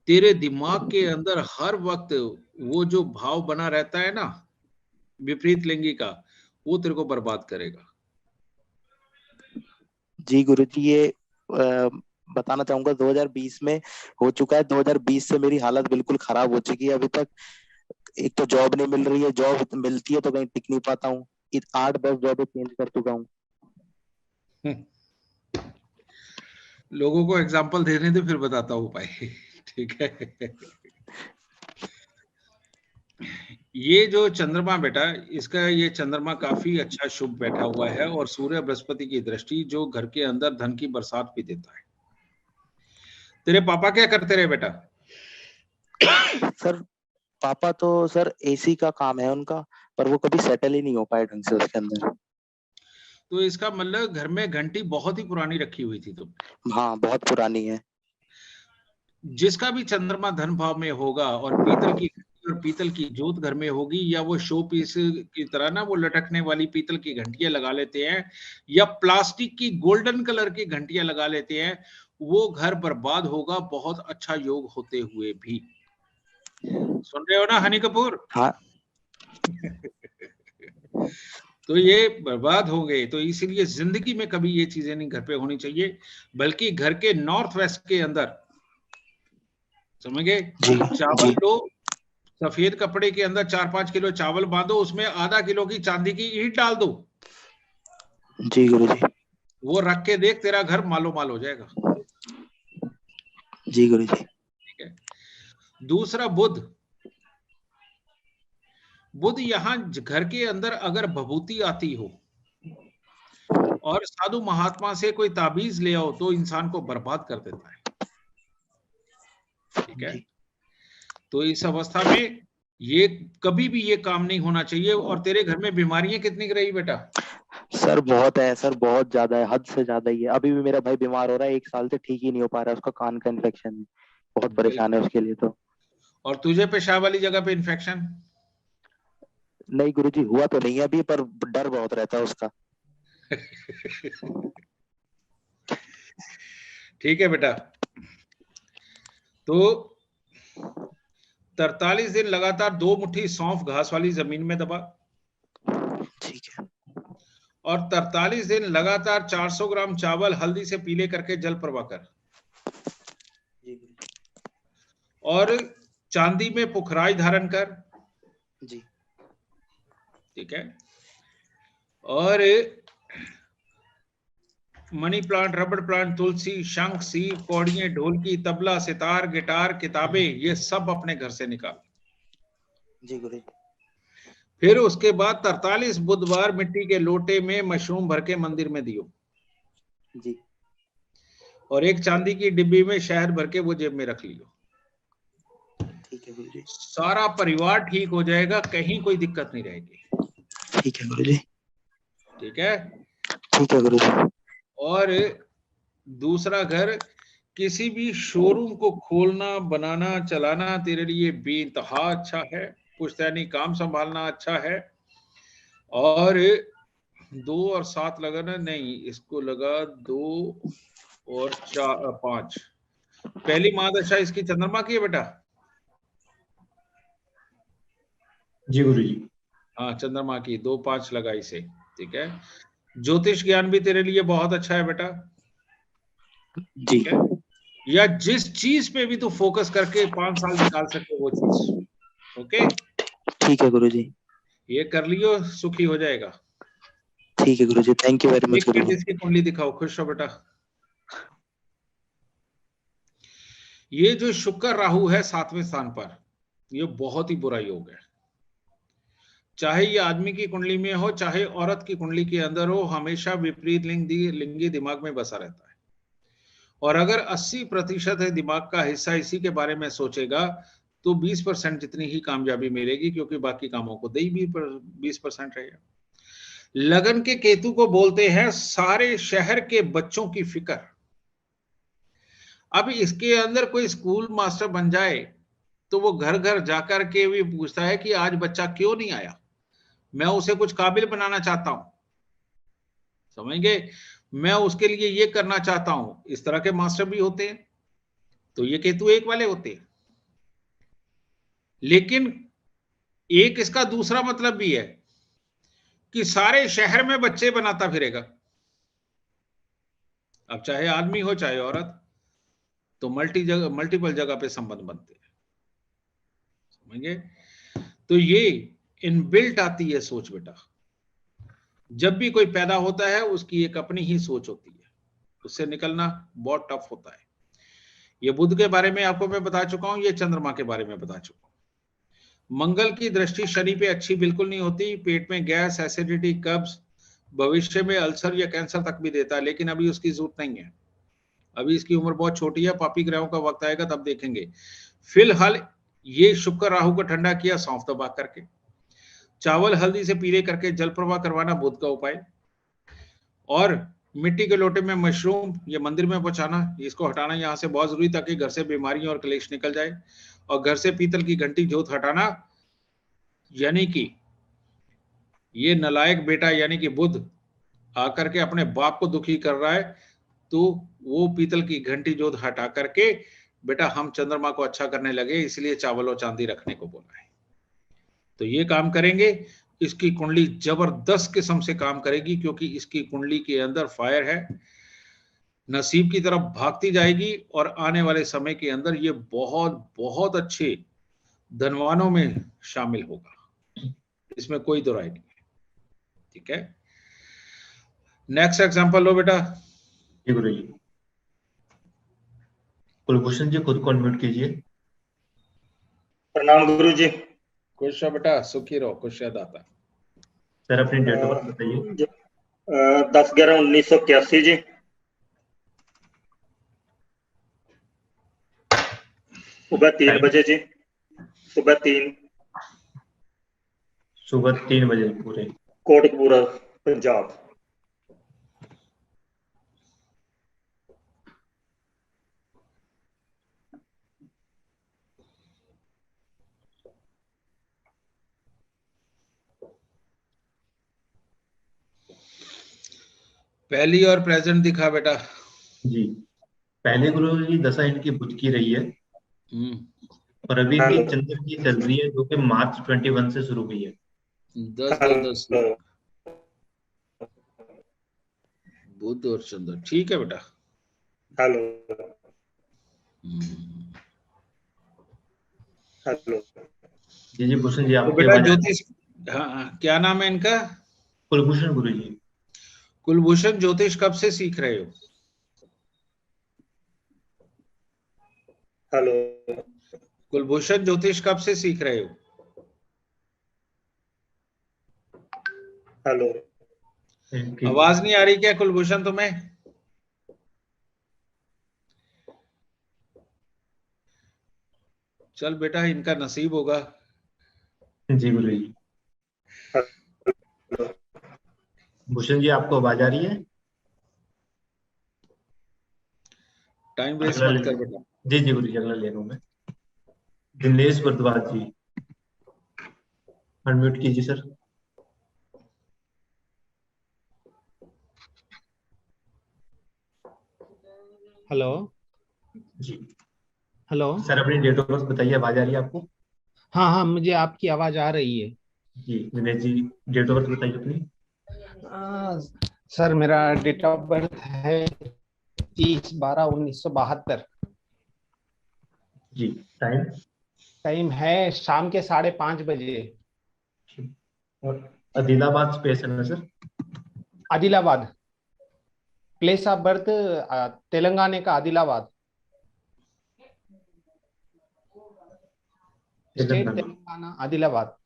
तेरे दिमाग के अंदर हर वक्त वो जो भाव बना रहता है ना विपरीत लिंगी का, वो तेरे को बर्बाद करेगा। जी गुरुजी, ये बताना चाहूंगा 2020 में हो चुका है। 2020 से मेरी हालत बिल्कुल खराब हो चुकी है। अभी तक एक तो जॉब नहीं मिल रही है, जॉब मिलती है तो कहीं टिक नहीं पाता हूँ। 8-10 जॉब चेंज कर चुका हूँ। लोगों को एग्जाम्पल देने दे, फिर बताता हूँ उपाय। ठीक है। ये जो चंद्रमा बेटा, इसका ये चंद्रमा काफी अच्छा शुभ बैठा हुआ है और सूर्य बृहस्पति की दृष्टि जो घर के अंदर धन की बरसात भी देता है। तेरे पापा क्या करते रहे बेटा? सर पापा तो सर एसी का काम है उनका, पर वो कभी सेटल ही नहीं हो पाए ढंग से उसके अंदर। तो इसका मतलब घर में घंटी बहुत ही पुरानी रखी हुई थी तुम? हाँ, बहुत पुरानी है। जिसका भी चंद्रमा धन भाव में होगा और पीतल की जोत घर में होगी, या वो शो पीस की तरह ना वो लटकने वाली पीतल की घंटियां लगा लेते हैं, या प्लास्टिक की गोल्डन कलर की घंटियां लगा लेते हैं, वो घर बर्बाद होगा बहुत अच्छा योग होते हुए भी। सुन रहे हो ना हनी कपूर? हाँ। तो ये बर्बाद हो गए। तो इसीलिए जिंदगी में कभी ये चीजें नहीं घर पे होनी चाहिए, बल्कि घर के नॉर्थ वेस्ट के अंदर, समझ गए, चावल लो, सफेद कपड़े के अंदर 4-5 किलो चावल बांधो, उसमें आधा किलो की चांदी की ईंट डाल दो। जी गुरुजी। वो रख के देख, तेरा घर मालो माल हो जाएगा। जी गुरुजी। ठीक है। दूसरा, बुध यहाँ घर के अंदर अगर भभूति आती हो और साधु महात्मा से कोई ताबीज ले आओ तो इंसान को बर्बाद कर देता है। ठीक है। तो इस अवस्था में ये कभी भी ये काम नहीं होना चाहिए। और तेरे घर में बीमारियां कितनी रही बेटा? सर बहुत है सर, बहुत ज्यादा है, हद से ज्यादा ही है। अभी भी मेरा भाई बीमार हो रहा है, 1 साल से ठीक ही नहीं हो पा रहा है। उसका कान का इन्फेक्शन है, बहुत परेशान है उसके लिए तो। और तुझे पेशाब वाली जगह पे इन्फेक्शन? नहीं गुरुजी, हुआ तो नहीं है अभी, पर डर बहुत रहता है उसका। ठीक है बेटा। तो 43 दिन लगातार 2 मुट्ठी सौंफ घास वाली जमीन में दबा। ठीक है। और 43 दिन लगातार 400 ग्राम चावल हल्दी से पीले करके जल प्रवाह कर। और चांदी में पुखराज धारण कर। जी। ठीक है। और मनी प्लांट, रबड़ प्लांट, तुलसी, शंख, सीप, पौड़ियां, ढोलकी, तबला, सितार, गिटार, किताबें, ये सब अपने घर से निकाल। जी गुरु। फिर उसके बाद 43 बुधवार मिट्टी के लोटे में मशरूम भर के मंदिर में दियो। जी। और एक चांदी की डिब्बी में शहद भर के वो जेब में रख लियो। ठीक है गुरुजी। सारा परिवार ठीक हो जाएगा, कहीं कोई दिक्कत नहीं रहेगी। ठीक है गुरुजी। ठीक है। ठीक है गुरुजी। और दूसरा, घर किसी भी शोरूम को खोलना, बनाना, चलाना तेरे लिए बेइंतहा अच्छा है। पुश्तैनी काम संभालना अच्छा है। और 2 और 7 लगाना नहीं, इसको लगा 2 और 4 5। पहली महादशा इसकी चंद्रमा की है बेटा। जी गुरुजी। हाँ, चंद्रमा की 2-5 लगा इसे। ठीक है। ज्योतिष ज्ञान भी तेरे लिए बहुत अच्छा है बेटा। जी। या जिस चीज पे भी तू फोकस करके 5 साल निकाल सके वो चीज। ओके। ठीक है गुरुजी। ये कर लियो, सुखी हो जाएगा। ठीक है गुरुजी, थैंक यू वेरी मच गुरुजी। इसकी कुंडली दिखाओ, खुश हो बेटा। ये जो शुक्र राहु है 7वें स्थान पर, ये बहुत ही बुरा योग है। चाहे ये आदमी की कुंडली में हो, चाहे औरत की कुंडली के अंदर हो, हमेशा विपरीत लिंगी दिमाग में बसा रहता है। और अगर 80% दिमाग का हिस्सा इसी के बारे में सोचेगा तो 20% जितनी ही कामयाबी मिलेगी, क्योंकि बाकी कामों को दे भी 20% रहेगा। लगन के केतु को बोलते हैं सारे शहर के बच्चों की फिक्र। अब इसके अंदर कोई स्कूल मास्टर बन जाए तो वो घर घर जाकर के भी पूछता है कि आज बच्चा क्यों नहीं आया। मैं उसे कुछ काबिल बनाना चाहता हूं, समझेंगे, मैं उसके लिए ये करना चाहता हूं। इस तरह के मास्टर भी होते हैं, तो ये केतु 1 वाले होते हैं। लेकिन एक इसका दूसरा मतलब भी है कि सारे शहर में बच्चे बनाता फिरेगा। अब चाहे आदमी हो चाहे औरत, तो मल्टीपल जगह पे संबंध बनते हैं, समझेंगे। तो ये इनबिल्ट आती है सोच बेटा। जब भी कोई पैदा होता है उसकी एक अपनी ही सोच होती है, उससे निकलना बहुत टफ होता है। ये बुध के बारे में आपको मैं बता चुका हूं, ये चंद्रमा के बारे में बता चुका हूं। मंगल की दृष्टि शनि पे अच्छी बिल्कुल नहीं होती, पेट में गैस, एसिडिटी, कब्ज, भविष्य में अल्सर या कैंसर तक भी देता है, लेकिन अभी उसकी जरूरत नहीं है। अभी इसकी उम्र बहुत छोटी है, पापी ग्रहों का वक्त आएगा तब देखेंगे। फिलहाल ये शुक्र राहु को ठंडा किया सौंफ दबा करके, चावल हल्दी से पीले करके जल प्रवाह करवाना बुध का उपाय, और मिट्टी के लोटे में मशरूम ये मंदिर में पहुंचाना, इसको हटाना यहाँ से बहुत जरूरी, ताकि घर से बीमारियां और क्लेश निकल जाए। और घर से पीतल की घंटी जोत हटाना, यानी कि ये नालायक बेटा यानी कि बुध आकर के अपने बाप को दुखी कर रहा है, तो वो पीतल की घंटी जोत हटा करके बेटा हम चंद्रमा को अच्छा करने लगे, इसलिए चावल और चांदी रखने को बोला है। तो ये काम करेंगे, इसकी कुंडली जबरदस्त किस्म से काम करेगी, क्योंकि इसकी कुंडली के अंदर फायर है, नसीब की तरफ भागती जाएगी, और आने वाले समय के अंदर ये बहुत बहुत अच्छे धनवानों में शामिल होगा, इसमें कोई दो राय नहीं है। ठीक है, नेक्स्ट एग्जांपल लो बेटा। जी गुरु जी। कुलभूषण जी खुद को अनम्यूट कीजिए। प्रणाम गुरु जी। खुश हो बेटा, सुखी रहो, खुश दाता। सर अपनी डेट ऑफ बर्थ बताइए। 10/11/1981 जी। सुबह 3 बजे जी। सुबह 3 बजे पूरे। कोटकपूरा पंजाब। पहली और प्रेजेंट दिखा बेटा। जी, पहले गुरु जी दशा इनकी बुध की रही है, और अभी इनकी चंद्र की चल रही है, जो कि मार्च 21 से शुरू हुई है। 10 बुध और चंद्र, ठीक है बेटा। हेलो हेलो जी भूषण जी, तो आपके बेटा ज्योतिष, हाँ क्या नाम है इनका? कुलभूषण गुरु जी। कुलभूषण ज्योतिष कब से सीख रहे हो? हेलो कुलभूषण ज्योतिष कब से सीख रहे हो? हेलो, आवाज नहीं आ रही क्या कुलभूषण तुम्हें? चल बेटा, इनका नसीब होगा। जी गुरु जी। भूषण जी आपको आवाज आ रही है? टाइम वेस्ट मत कर बेटा। जी जी गुरु जी, अगला ले रहा हूं मैं। दिनेश भारद्वाज जी, अनम्यूट कीजिए सर। हेलो जी। हेलो सर अपनी डेट ऑफ बर्थ बताइए, आवाज आ रही है आपको? हाँ हाँ, मुझे आपकी आवाज आ रही है। जी Dinesh ji, date of birth बताइए अपनी। सर मेरा डेट ऑफ बर्थ है 30/12/1972। जी, टाइम? टाइम है शाम के 5:30 बजे। और आदिलाबाद स्पेस है ना sir? Adilabad, place of birth Telangana का Adilabad, state Telangana, Adilabad.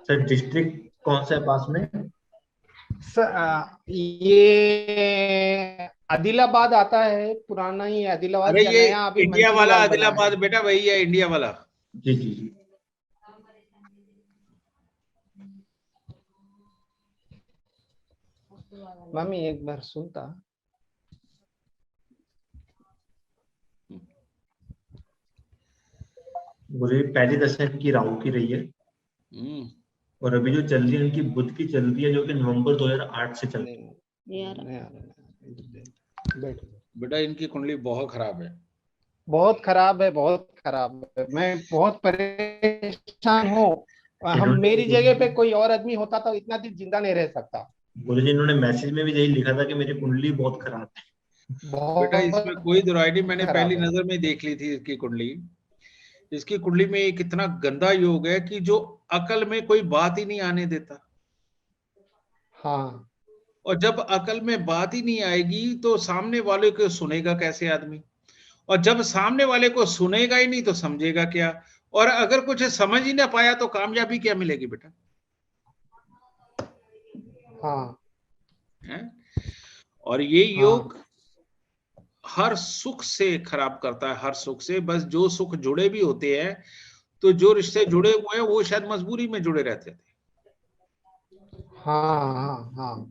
Sir district कौन सा है पास में? सर ये आदिलाबाद आता है, पुराना ही आदिलाबाद। अरे या ये नया अभी इंडिया वाला मंत्रीलाल बना आदिलाबाद है। बेटा, वही है इंडिया वाला। जी जी जी। मम्मी एक बार सुनता। गुरुजी पहली दशा इनकी राहु की रही है और अभी जो चल रही है इनकी बुध की चल रही है, जो कि नवंबर 2008 से चल रही है। बेटा इनकी कुंडली बहुत खराब है, बहुत खराब है, बहुत खराब है। मैं बहुत परेशान हूँ। हम मेरी जगह पे कोई और आदमी होता तो इतना दिन जिंदा नहीं रह सकता। गुरुजी इन्होंने मैसेज में भी यही लिखा था कि मेरी कुंडली बहुत खराब है। बेटा इसमें कोई दुराई नहीं, मैंने पहली नजर में देख ली थी इसकी कुंडली। इसकी कुंडली में एक इतना गंदा योग है कि जो अकल में कोई बात ही नहीं आने देता। हाँ, और जब अकल में बात ही नहीं आएगी तो सामने वाले को सुनेगा कैसे आदमी, और जब सामने वाले को सुनेगा ही नहीं तो समझेगा क्या, और अगर कुछ समझ ही ना पाया तो कामयाबी क्या मिलेगी बेटा? हाँ है? और ये योग हर सुख से खराब करता है, हर सुख से। बस जो सुख जुड़े भी होते हैं तो जो रिश्ते जुड़े हुए हैं वो शायद मजबूरी में जुड़े रहते थे। हाँ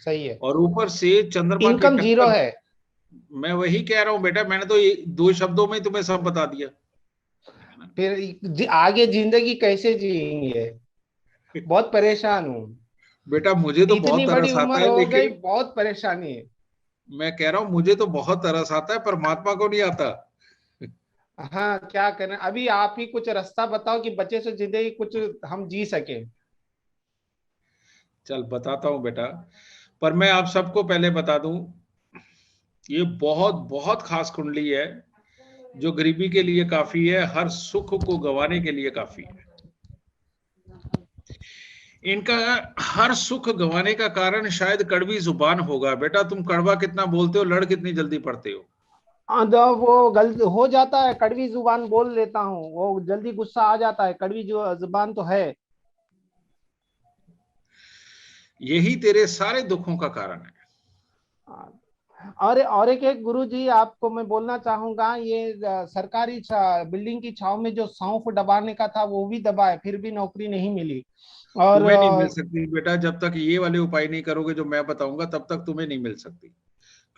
सही है। और ऊपर से चंद्रमा की इनकम जीरो है। मैं वही कह रहा हूँ बेटा, मैंने तो 2 शब्दों में तुम्हें सब बता दिया। फिर आगे जिंदगी कैसे जिएंगे? बहुत परेशान हूँ बेटा। मुझे तो बहुत बड़ी तरस आता उम्र है, हो गई, लेकिन बहुत परेशानी है। मैं कह रहा हूँ मुझे तो बहुत तरस आता है, परमात्मा को नहीं आता। हाँ, क्या करें? अभी आप ही कुछ रास्ता बताओ कि बच्चे से जिंदगी कुछ हम जी सके। चल बताता हूँ बेटा, पर मैं आप सबको पहले बता दूं, ये बहुत बहुत खास कुंडली है जो गरीबी के लिए काफी है, हर सुख को गंवाने के लिए काफी है। इनका हर सुख गंवाने का कारण शायद कड़वी जुबान होगा। बेटा तुम कड़वा कितना बोलते हो, लड़ कितनी जल्दी पड़ते हो? वो गलत हो जाता है, कड़वी जुबान बोल लेता हूँ, वो जल्दी गुस्सा आ जाता है, कड़वी जो जुबान तो है। यही तेरे सारे दुखों का कारण है। और एक गुरुजी आपको मैं बोलना चाहूंगा, ये सरकारी बिल्डिंग की छाव में जो सौंफ दबाने का था वो भी दबाए, फिर भी नौकरी नहीं मिली। और तुम्हें नहीं मिल सकती बेटा, जब तक ये वाले उपाय नहीं करोगे जो मैं बताऊंगा तब तक तुम्हें नहीं मिल सकती,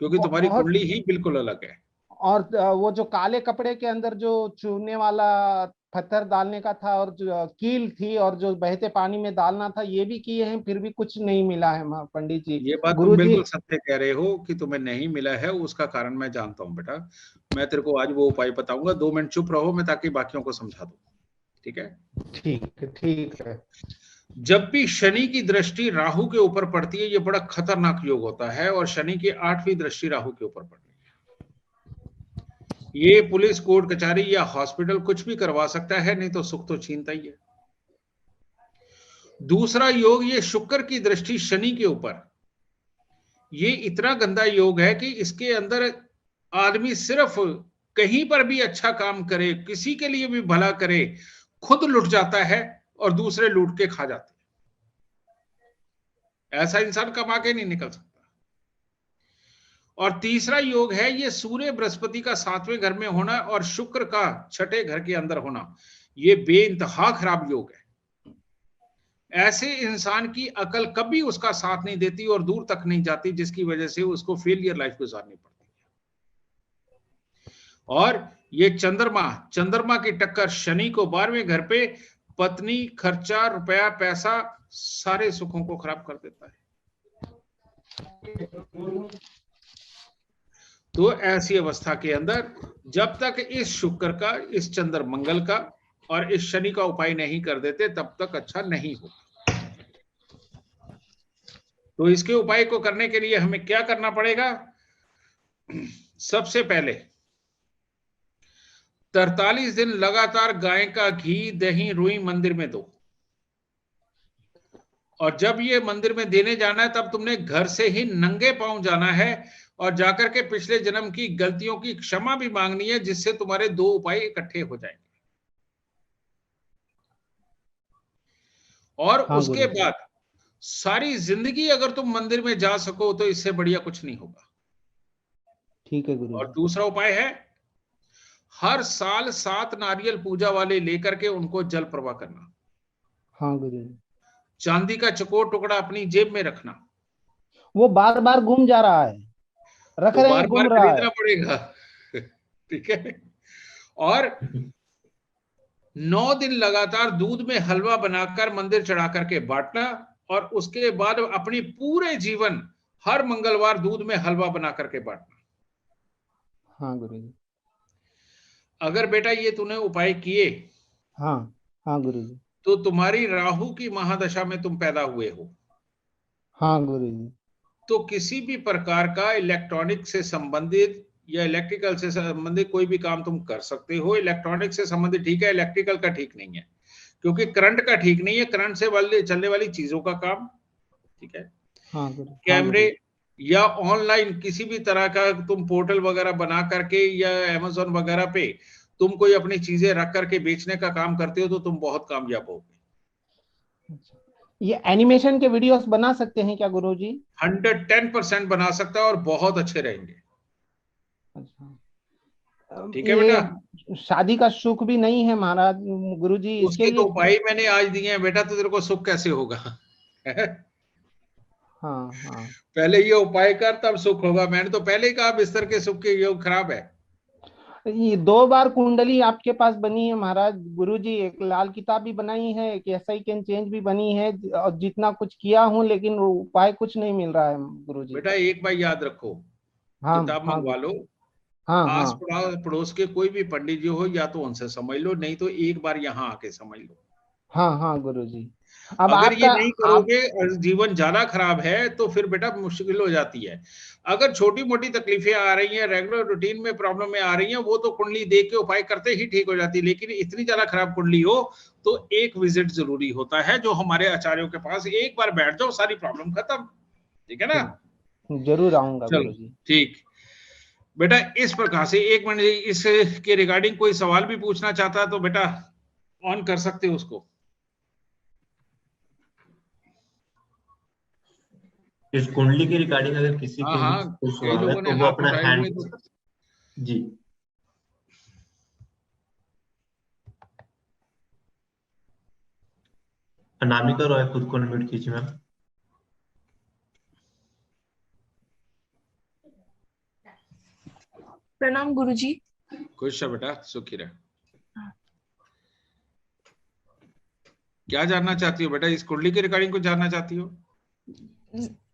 क्योंकि तुम्हारी कुंडली ही बिल्कुल अलग है। और वो जो काले कपड़े के अंदर जो चूने वाला पत्थर डालने का था और जो कील थी और जो बहते पानी में डालना था, ये भी किए हैं, फिर भी कुछ नहीं मिला है पंडित जी। ये बात तुम बिल्कुल सत्य कह रहे हो कि तुम्हें नहीं मिला है, उसका कारण मैं जानता हूँ बेटा। मैं तेरे को आज वो उपाय बताऊंगा। 2 मिनट चुप रहो, मैं ताकि बाकियों को समझा दूं। ठीक है? ठीक है। जब भी शनि की दृष्टि राहु के ऊपर पड़ती है, ये बड़ा खतरनाक योग होता है, और शनि की 8वीं दृष्टि राहु के ऊपर पड़ती है। ये पुलिस, कोर्ट कचहरी या हॉस्पिटल कुछ भी करवा सकता है, नहीं तो सुख तो छीनता ही है। दूसरा योग, ये शुक्र की दृष्टि शनि के ऊपर, ये इतना गंदा योग है कि इसके अंदर आदमी सिर्फ कहीं पर भी अच्छा काम करे, किसी के लिए भी भला करे, खुद लुट जाता है और दूसरे लूट के खा जाते हैं। ऐसा इंसान कमा के नहीं निकल सकता। और तीसरा योग है ये सूर्य बृहस्पति का 7वें घर में होना और शुक्र का 6ठे घर के अंदर होना। ये बेइंतहा खराब योग है। ऐसे इंसान की अकल कभी उसका साथ नहीं देती और दूर तक नहीं जाती, जिसकी वजह से उसको फेलियर लाइफ गुजारनी पड़ती है। और ये चंद्रमा की टक्कर शनि को 12वें घर पे, पत्नी, खर्चा, रुपया, पैसा, सारे सुखों को खराब कर देता है। तो ऐसी अवस्था के अंदर जब तक इस शुक्र का, इस चंद्र मंगल का और इस शनि का उपाय नहीं कर देते तब तक अच्छा नहीं होगा। तो इसके उपाय को करने के लिए हमें क्या करना पड़ेगा? सबसे पहले 43 दिन लगातार गाय का घी, दही, रुई मंदिर में दो। और जब ये मंदिर में देने जाना है तब तुमने घर से ही नंगे पांव जाना है और जाकर के पिछले जन्म की गलतियों की क्षमा भी मांगनी है, जिससे तुम्हारे 2 उपाय इकट्ठे हो जाएंगे। और उसके बाद सारी जिंदगी अगर तुम मंदिर में जा सको तो इससे बढ़िया कुछ नहीं होगा। ठीक है गुरु। और दूसरा उपाय है, हर साल 7 नारियल पूजा वाले लेकर के उनको जल प्रवाह करना। हाँ गुरु। चांदी का चकोर टुकड़ा अपनी जेब में रखना। वो बार बार घूम जा रहा है, रख रहे हैं, घूम रहा है। खरीदना पड़ेगा। ठीक है। और 9 दिन लगातार दूध में हलवा बनाकर मंदिर चढ़ा करके बांटना, और उसके बाद अपनी पूरे जीवन हर मंगलवार दूध में हलवा बना करके बांटना। हाँ गुरुजी। अगर बेटा ये तूने उपाय किए, हाँ हाँ गुरुजी। तो तुम्हारी राहु की महादशा में तुम पैदा हुए हो। हाँ गुरुजी। तो किसी भी प्रकार का इलेक्ट्रॉनिक से संबंधित या इलेक्ट्रिकल से संबंधित कोई भी काम तुम कर सकते हो। इलेक्ट्रॉनिक से संबंधित ठीक है, इलेक्ट्रिकल का ठीक नहीं है, क्योंकि करंट का ठीक नहीं है, करंट से चलने वाली चीजों का काम ठीक है। हाँ कैमरे या ऑनलाइन किसी भी तरह का तुम पोर्टल वगैरह बना करके या अमेज़न वगैरह पे तुम कोई अपनी चीजें रख करके बेचने का काम करते हो तो तुम बहुत कामयाब होगे। ये एनिमेशन के वीडियोस बना सकते हैं क्या गुरुजी? 110% बना सकता है और बहुत अच्छे रहेंगे। अच्छा ठीक है बेटा। शादी का सुख भी नहीं है महाराज गुरुजी, उसके तो उपाय मैंने आज दिए हैं बेटा, तो तेरे को सुख कैसे होगा? हाँ हाँ। पहले ये उपाय कर तब सुख होगा। मैंने तो पहले ही कहा बिस्तर के सुख के योग खराब है। ये 2 बार कुंडली आपके पास बनी है महाराज गुरुजी, एक लाल किताब भी बनाई है, एक SI कैन चेंज भी बनी है, और जितना कुछ किया हूँ लेकिन उपाय कुछ नहीं मिल रहा है गुरुजी। बेटा एक बार याद रखो, हाँ, किताब हाँ, मंगवा लो, हाँ, आस हाँ, पड़ोस के कोई भी पंडित जी हो या तो उनसे समझ लो, नहीं तो एक बार यहाँ आके समझ लो। हाँ हाँ गुरुजी। अब अगर ये आपका नहीं करोगे और जीवन ज्यादा खराब है तो फिर बेटा मुश्किल हो जाती है। अगर छोटी मोटी तकलीफें आ रही हैं, रेगुलर रूटीन में प्रॉब्लम में आ रही हैं, वो तो कुंडली देख के उपाय करते ही ठीक हो जाती है। लेकिन इतनी ज्यादा खराब कुंडली हो तो एक विजिट जरूरी होता है, जो हमारे आचार्यों के पास एक बार बैठ जाओ सारी प्रॉब्लम खत्म। ठीक है ना? जरूर आऊंगा गुरुजी। ठीक बेटा, इस प्रकार से 1 मिनट इसके रिगार्डिंग कोई सवाल भी पूछना चाहता है तो बेटा ऑन कर सकते हो उसको। इस कुंडली के रिगार्डिंग अगर किसी के कई लोगों ने तो वो हाथ अपना उठाए हैंड हुए तो जी अनामिका रॉय खुद को अनम्यूट कीजिए मैम। प्रणाम गुरुजी। खुश है बेटा, सुखी रहे। क्या जानना चाहती हो बेटा? इस कुंडली के रिगार्डिंग को जानना चाहती हो?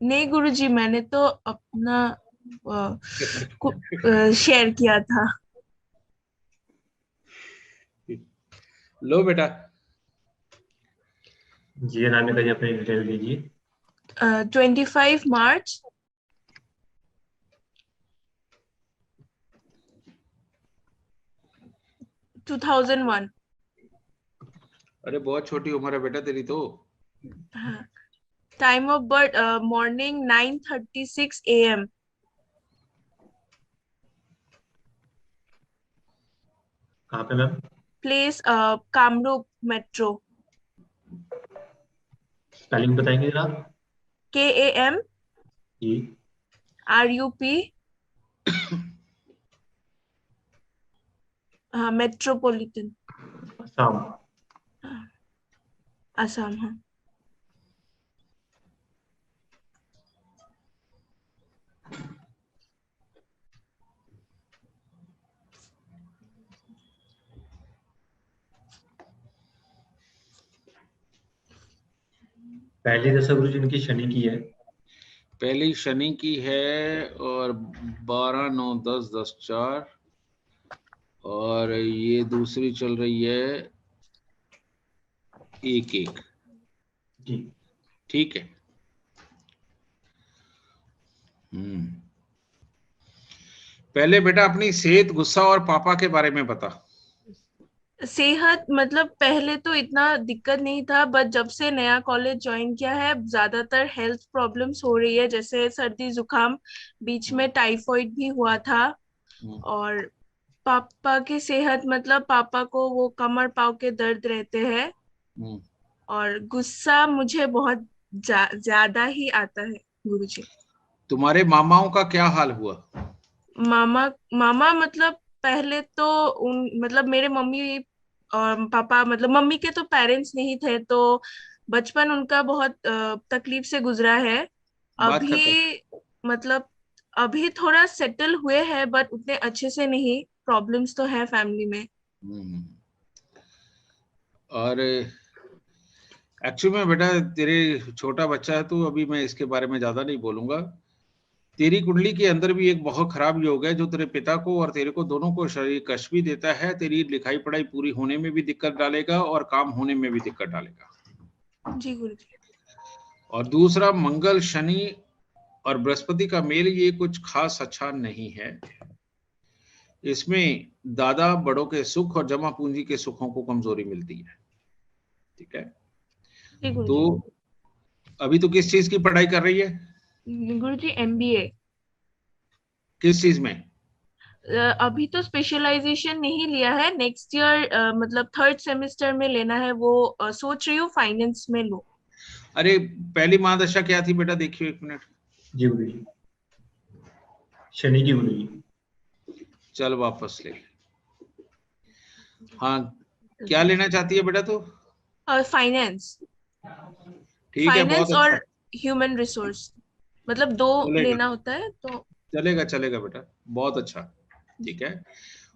नहीं गुरुजी, मैंने तो अपना शेयर किया था। लो बेटा। जी अनामिका जी अपनी डिटेल दीजिए। 25 मार्च 2001। अरे बहुत छोटी उम्र है बेटा तेरी तो। Time of birth morning 9:36 AM। कहाँ पे ma'am? Place Kamrup metro. Spelling बताएंगे जरा? KAMRUP। हाँ, मेट्रोपॉलिटन असम। असम। हाँ पहली दशा गुरु जी इनकी शनि की है। पहली शनि की है और 12, 9, 10, 10, 4 और ये दूसरी चल रही है 1, 1 जी। ठीक है। पहले बेटा अपनी सेहत, गुस्सा और पापा के बारे में बता। सेहत मतलब पहले तो इतना दिक्कत नहीं था, बट जब से नया कॉलेज ज्वाइन किया है ज्यादातर हेल्थ प्रॉब्लम्स हो रही है, जैसे सर्दी जुकाम, बीच में टाइफाइड भी हुआ था। और पापा की सेहत मतलब पापा को वो कमर पाव के दर्द रहते हैं। और गुस्सा मुझे बहुत ज्यादा ही आता है गुरुजी। तुम्हारे मामाओं का क्या हाल हुआ? मामा मतलब पहले तो मतलब मेरे मम्मी और पापा, मतलब मम्मी के तो पेरेंट्स नहीं थे, तो बचपन उनका बहुत तकलीफ से गुजरा है। अभी मतलब अभी थोड़ा सेटल हुए हैं, बट उतने अच्छे से नहीं, प्रॉब्लम्स तो है फैमिली में। और एक्चुअली में बेटा तेरे छोटा बच्चा है तो अभी मैं इसके बारे में ज्यादा नहीं बोलूंगा। तेरी कुंडली के अंदर भी एक बहुत खराब योग है जो तेरे पिता को और तेरे को दोनों को शरीर कष्ट भी देता है। तेरी लिखाई पढ़ाई पूरी होने में भी दिक्कत डालेगा और काम होने में भी दिक्कत डालेगा। जी गुरुजी। और दूसरा, मंगल शनि और बृहस्पति का मेल ये कुछ खास अच्छा नहीं है। इसमें दादा बड़ों के सुख और जमा पूंजी के सुखों को कमजोरी मिलती है। ठीक है, तो अभी तो किस चीज की पढ़ाई कर रही है गुरुजी? MBA। किस चीज में? अभी तो स्पेशलाइजेशन नहीं लिया है, नेक्स्ट ईयर मतलब 3rd सेमेस्टर में लेना है वो। सोच रही हूँ फाइनेंस में लूं। अरे पहली महादशा क्या थी बेटा? देखिए 1 मिनट। जी गुरुजी, शनि की गुरुजी। चल वापस ले। हाँ, क्या लेना चाहती है बेटा तू? फाइनेंस। ठीक है, बहुत अच्छा। और ह्यूमन रिसोर्स, मतलब 2 लेना होता है तो चलेगा बेटा, बहुत अच्छा। ठीक है,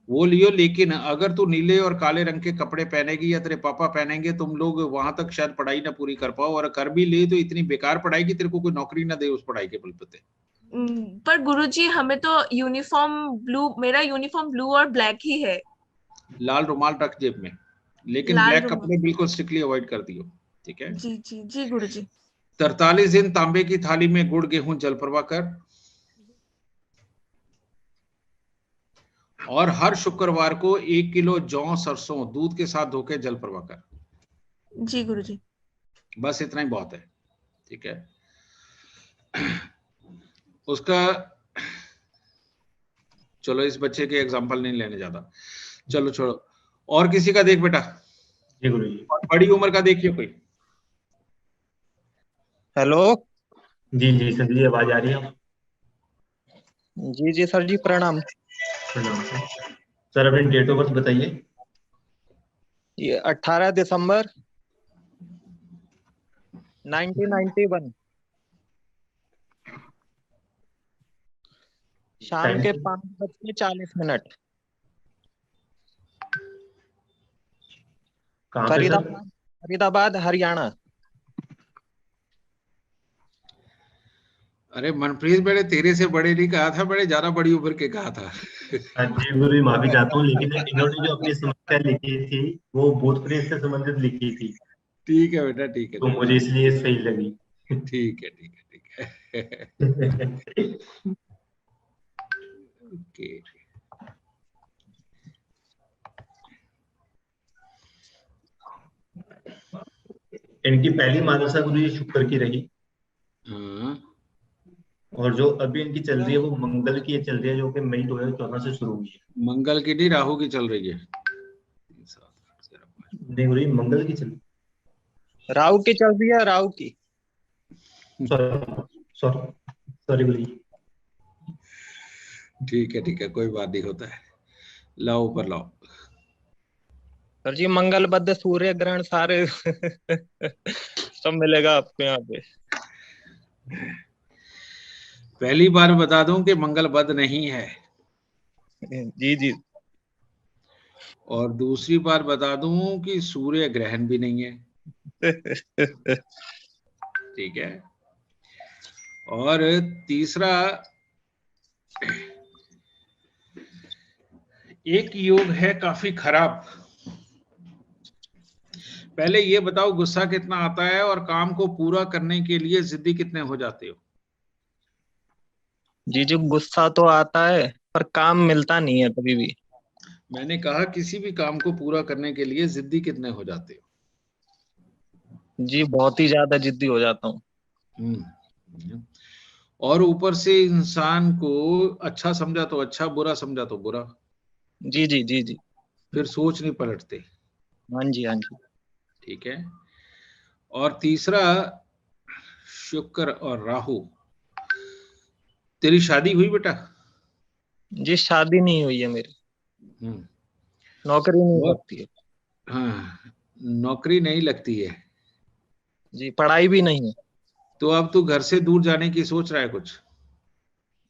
वो लियो। लेकिन अगर तू नीले और काले रंग के कपड़े पहनेगी या तेरे पापा पहनेंगे, तुम लोग वहां तक शायद पढ़ाई ना पूरी कर पाओ, और कर भी ले तो इतनी बेकार पढ़ाई कि तेरे को कोई नौकरी ना दे उस पढ़ाई के बल पे। पर गुरुजी हमें तो यूनिफॉर्म ब्लू, मेरा यूनिफॉर्म ब्लू और ब्लैक ही है। लाल रुमाल रख जेब में, लेकिन ब्लैक कपड़े बिल्कुल स्ट्रिक्टली अवॉइड कर दियो। ठीक है जी जी जी गुरुजी। 43 दिन तांबे की थाली में गुड़ गेहूं जल प्रवाह कर, और हर शुक्रवार को 1 किलो जौ सरसों दूध के साथ धोके जल प्रवाह कर। जी गुरुजी। बस इतना ही बहुत है। ठीक है, उसका चलो इस बच्चे के एग्जाम्पल नहीं लेने ज्यादा, चलो छोड़ो। और किसी का देख बेटा। जी गुरुजी। बड़ी उम्र का देखिए कोई। हेलो। जी जी सर जी, आवाज आ रही है? जी जी सर जी, प्रणाम। प्रणाम सर, अपनी डेट ऑफ बर्थ बताइए। ये 18 दिसंबर 1991, शाम के 5:40। फरीदाबाद हरियाणा। अरे मनप्रीत, बड़े तेरे से बड़े नहीं कहा था, बड़े ज्यादा बड़ी उम्र के कहा था। जी गुरु, माफी चाहता हूँ, लेकिन इन्होंने जो अपनी समस्या लिखी थी वो भूत प्रेत से संबंधित लिखी थी। ठीक है बेटा, ठीक है, तो मुझे इसलिए सही लगी। ठीक है ठीक है ठीक है। ओके, इनकी पहली मानसा गुरु जी शुक्र की रही। और जो अभी इनकी चल रही है वो मंगल की चल रही है, जो कि मई 2014 से शुरू हुई है। मंगल की नहीं, राहु की चल रही है। नहीं गुरु जी, मंगल की चल रही है। राहु की चल रही है, राहु की। सॉरी गुरु जी। ठीक है, कोई बात नहीं, होता है। लाओ ऊपर लाओ। सर जी मंगल बद सूर्य ग्रहण सारे सब मिलेगा आपको यहाँ पे। पहली बार बता दूं कि मंगल बद नहीं है। जी जी। और दूसरी बार बता दूं कि सूर्य ग्रहण भी नहीं है। ठीक है, और तीसरा एक योग है काफी खराब। पहले ये बताओ, गुस्सा कितना आता है और काम को पूरा करने के लिए जिद्दी कितने हो जाते हो? जी जी, गुस्सा तो आता है पर काम मिलता नहीं है कभी भी। मैंने कहा किसी भी काम को पूरा करने के लिए जिद्दी कितने हो जाते हो? जी बहुत ही ज्यादा जिद्दी हो जाता हूँ। और ऊपर से इंसान को अच्छा समझा तो अच्छा, बुरा समझा तो बुरा। जी जी जी जी। फिर सोच नहीं पलटते। हाँ जी हाँ जी। ठीक है, और तीसरा शुक्र और राहु। तेरी शादी हुई बेटा? जी शादी नहीं हुई है मेरी। नौकरी नहीं लगती है। हाँ, नौकरी नहीं लगती है जी, पढ़ाई भी नहीं है। तो अब तू घर से दूर जाने की सोच रहा है कुछ?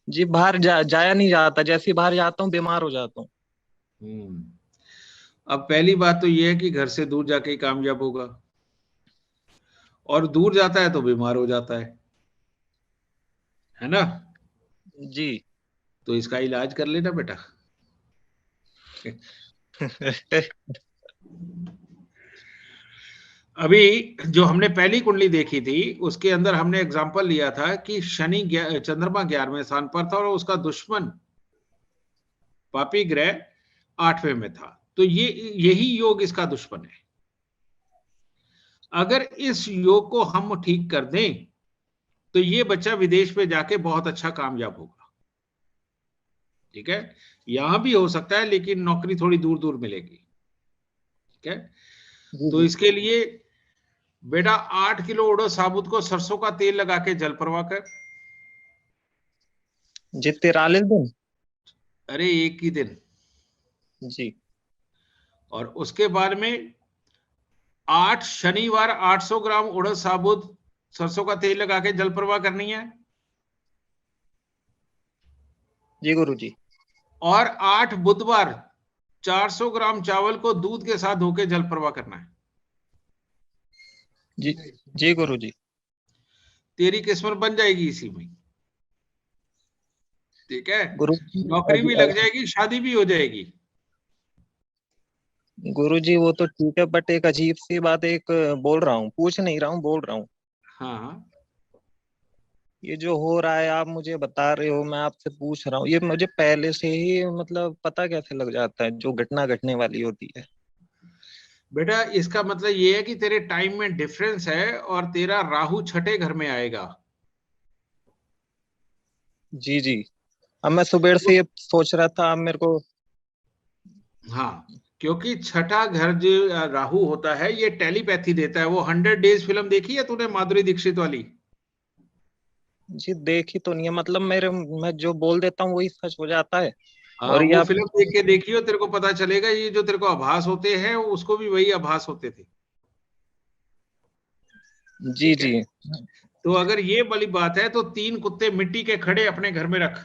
जी बाहर जाया नहीं जाता, जैसे बाहर जाता हूँ बीमार हो जाता हूँ। अब पहली बात तो ये है कि घर से दूर जाके ही कामयाब होगा, और दूर जाता है तो बीमार हो जाता है ना जी। तो इसका इलाज कर लेना बेटा। अभी जो हमने पहली कुंडली देखी थी उसके अंदर हमने एग्जांपल लिया था कि शनि चंद्रमा 11वें स्थान पर था और उसका दुश्मन पापी ग्रह 8वें में था, तो यही योग इसका दुश्मन है। अगर इस योग को हम ठीक कर दें तो ये बच्चा विदेश में जाके बहुत अच्छा कामयाब होगा। ठीक है, यहां भी हो सकता है लेकिन नौकरी थोड़ी दूर दूर मिलेगी। ठीक है, तो इसके लिए बेटा 8 किलो उड़द साबुत को सरसों का तेल लगा के जल प्रवाह कर। जी 43 दिन? अरे एक ही दिन जी। और उसके बाद में 8 शनिवार 800 ग्राम उड़द साबुत सरसों का तेल लगा के जल प्रवाह करनी है। जी गुरुजी। और 8 बुधवार 400 ग्राम चावल को दूध के साथ धो के जल प्रवाह करना है। जी जी गुरुजी। तेरी किस्मत बन जाएगी इसी में। ठीक है, गुरुजी नौकरी भी लग जाएगी, शादी भी हो जाएगी। गुरुजी वो तो ठीक है, बट एक अजीब सी बात एक बोल रहा हूँ, पूछ नहीं रहा हूँ, बोल रहा हूँ। हाँ, ये जो हो रहा है आप मुझे बता रहे हो, मैं आपसे पूछ रहा हूँ, ये मुझे पहले से ही मतलब पता कैसे लग जाता है जो घटना घटने वाली होती है? बेटा इसका मतलब ये है कि तेरे टाइम में डिफरेंस है और तेरा राहु छठे घर में आएगा। जी जी, अब मैं सुबह से ये सोच रहा था, अब मेरे को। हाँ, क्योंकि छठा घर जो राहु होता है ये टेलीपैथी देता है। वो 100 डेज फिल्म देखी है तूने, माधुरी दीक्षित वाली? जी देखी तो नहीं है, मतलब मैं जो बोल देता हूँ वही सच हो जाता है। हाँ, और वो फिल्म देख के देखियो, तेरे को पता चलेगा ये जो तेरे को आभास होते हैं उसको भी वही आभास होते थे। जी जी। तो अगर ये वाली बात है तो 3 कुत्ते मिट्टी के खड़े अपने घर में रख।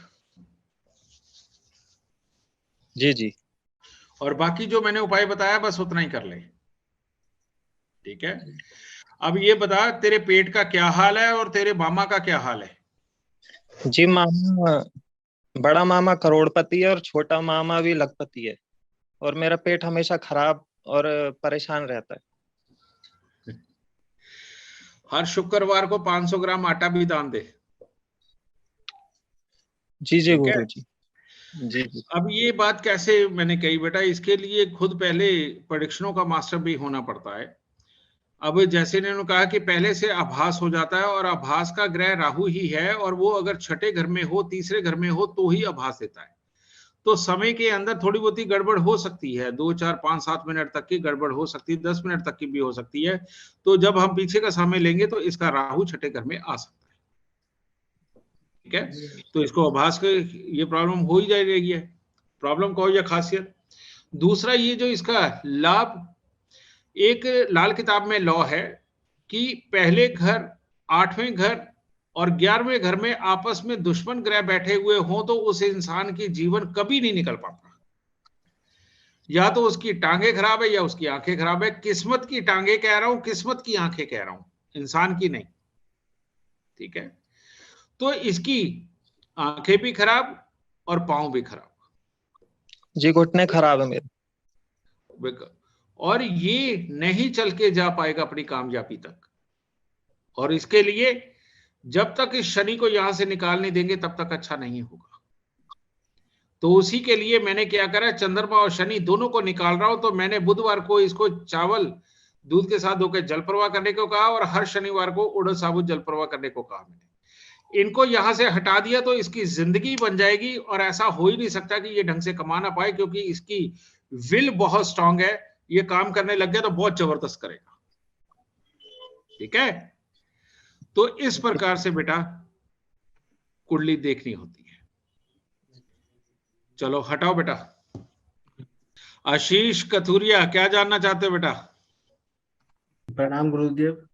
जी जी। और बाकी जो मैंने उपाय बताया बस उतना ही कर ले। ठीक है, अब ये बता तेरे पेट का क्या हाल है और तेरे मामा का क्या हाल है? जी मामा, बड़ा मामा करोड़पति है और छोटा मामा भी लखपति है, और मेरा पेट हमेशा खराब और परेशान रहता है। हर शुक्रवार को 500 ग्राम आटा भी दान दे। जी जी गुरु जी। जी जी। अब ये बात कैसे मैंने कही बेटा, इसके लिए खुद पहले प्रेडिक्शनों का मास्टर भी होना पड़ता है। अब जैसे इन्होंने कहा कि पहले से आभास हो जाता है और आभास का ग्रह राहु ही है, और वो अगर छठे घर में हो, तीसरे घर में हो तो ही आभास देता है। तो समय के अंदर थोड़ी बहुत ही गड़बड़ हो सकती है, 2 4 5 7 मिनट तक की गड़बड़ हो सकती है, 10 मिनट तक की भी हो सकती है। तो जब हम पीछे का समय लेंगे तो इसका राहु छठे घर में आ सकता है। ठीक है, तो इसको आभास के ये प्रॉब्लम हो ही जाएगी है, प्रॉब्लम कहो या खासियत। दूसरा ये जो इसका लाभ, एक लाल किताब में लॉ है कि पहले घर, 8वें घर और 11वें घर में आपस में दुश्मन ग्रह बैठे हुए हों तो उस इंसान की जीवन कभी नहीं निकल पाता। या तो उसकी टांगे खराब है या उसकी आंखें खराब है। किस्मत की टांगे कह रहा हूं, किस्मत की आंखें कह रहा हूं, इंसान की नहीं। ठीक है, तो इसकी आंखें भी खराब और पांव भी खराब। जी घुटने खराब है मेरे, और ये नहीं चल के जा पाएगा अपनी कामयाबी तक। और इसके लिए जब तक इस शनि को यहां से निकाल नहीं देंगे तब तक अच्छा नहीं होगा। तो उसी के लिए मैंने क्या करा, चंद्रमा और शनि दोनों को निकाल रहा हूं। तो मैंने बुधवार को इसको चावल दूध के साथ धोकर जल प्रवाह करने को कहा और हर शनिवार को उड़द साबुत जल प्रवाह करने को कहा। मैंने इनको यहां से हटा दिया तो इसकी जिंदगी बन जाएगी। और ऐसा हो ही नहीं सकता कि ये ढंग से कमा ना पाए, क्योंकि इसकी विल बहुत स्ट्रांग है। ये काम करने लग गया तो बहुत जबरदस्त करेगा। ठीक है, तो इस प्रकार से बेटा कुंडली देखनी होती है। चलो हटाओ बेटा। आशीष कथुरिया, क्या जानना चाहते हो बेटा? प्रणाम गुरुदेव।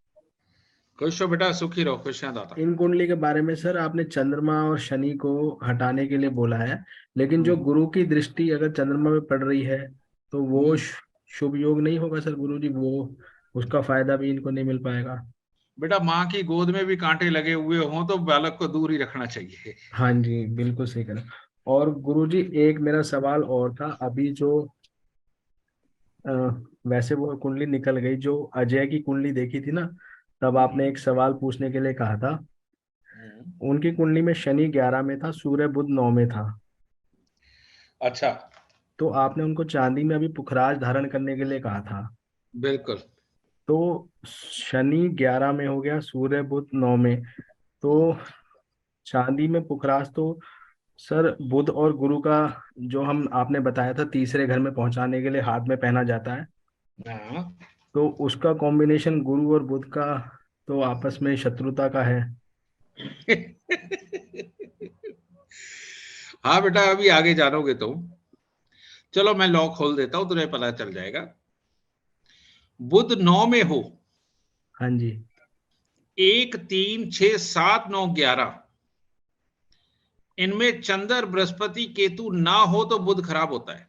खुश हो बेटा, सुखी रहो, खुशियां दाता। इन कुंडली के बारे में सर आपने चंद्रमा और शनि को हटाने के लिए बोला है, लेकिन जो गुरु की दृष्टि अगर चंद्रमा में पड़ रही है तो वो शुभ योग नहीं होगा सर गुरुजी, वो उसका फायदा भी इनको नहीं मिल पाएगा। बेटा माँ की गोद में भी कांटे लगे हुए हों तो बालक को दूर ही रखना चाहिए। हाँ जी बिल्कुल सही करें। और गुरुजी एक मेरा सवाल और था, अभी जो अ, वैसे वो कुंडली निकल गई, जो अजय की कुंडली देखी थी ना, तब आपने एक सवाल पूछने के लिए कहा था। उनकी कुंडली में शनि 11 में था, सूर्य बुध 9 में था। अच्छा। तो आपने उनको चांदी में अभी पुखराज धारण करने के लिए कहा था। बिल्कुल। तो शनि 11 में हो गया, सूर्य बुध 9 में, तो चांदी में पुखराज तो सर बुध और गुरु का, जो हम आपने बताया था तीसरे घर में पहुंचाने के लिए हाथ में पहना जाता है, हाँ। तो उसका कॉम्बिनेशन गुरु और बुध का तो आपस में शत्रुता का है। हाँ बेटा, अभी आगे जानोगे तुम। चलो मैं लॉ खोल देता हूं, तुम्हें पता चल जाएगा। बुध 9 में हो, हाँ जी, 1 3 6 7 9 11, इनमें चंद्र बृहस्पति केतु ना हो तो बुध खराब होता है।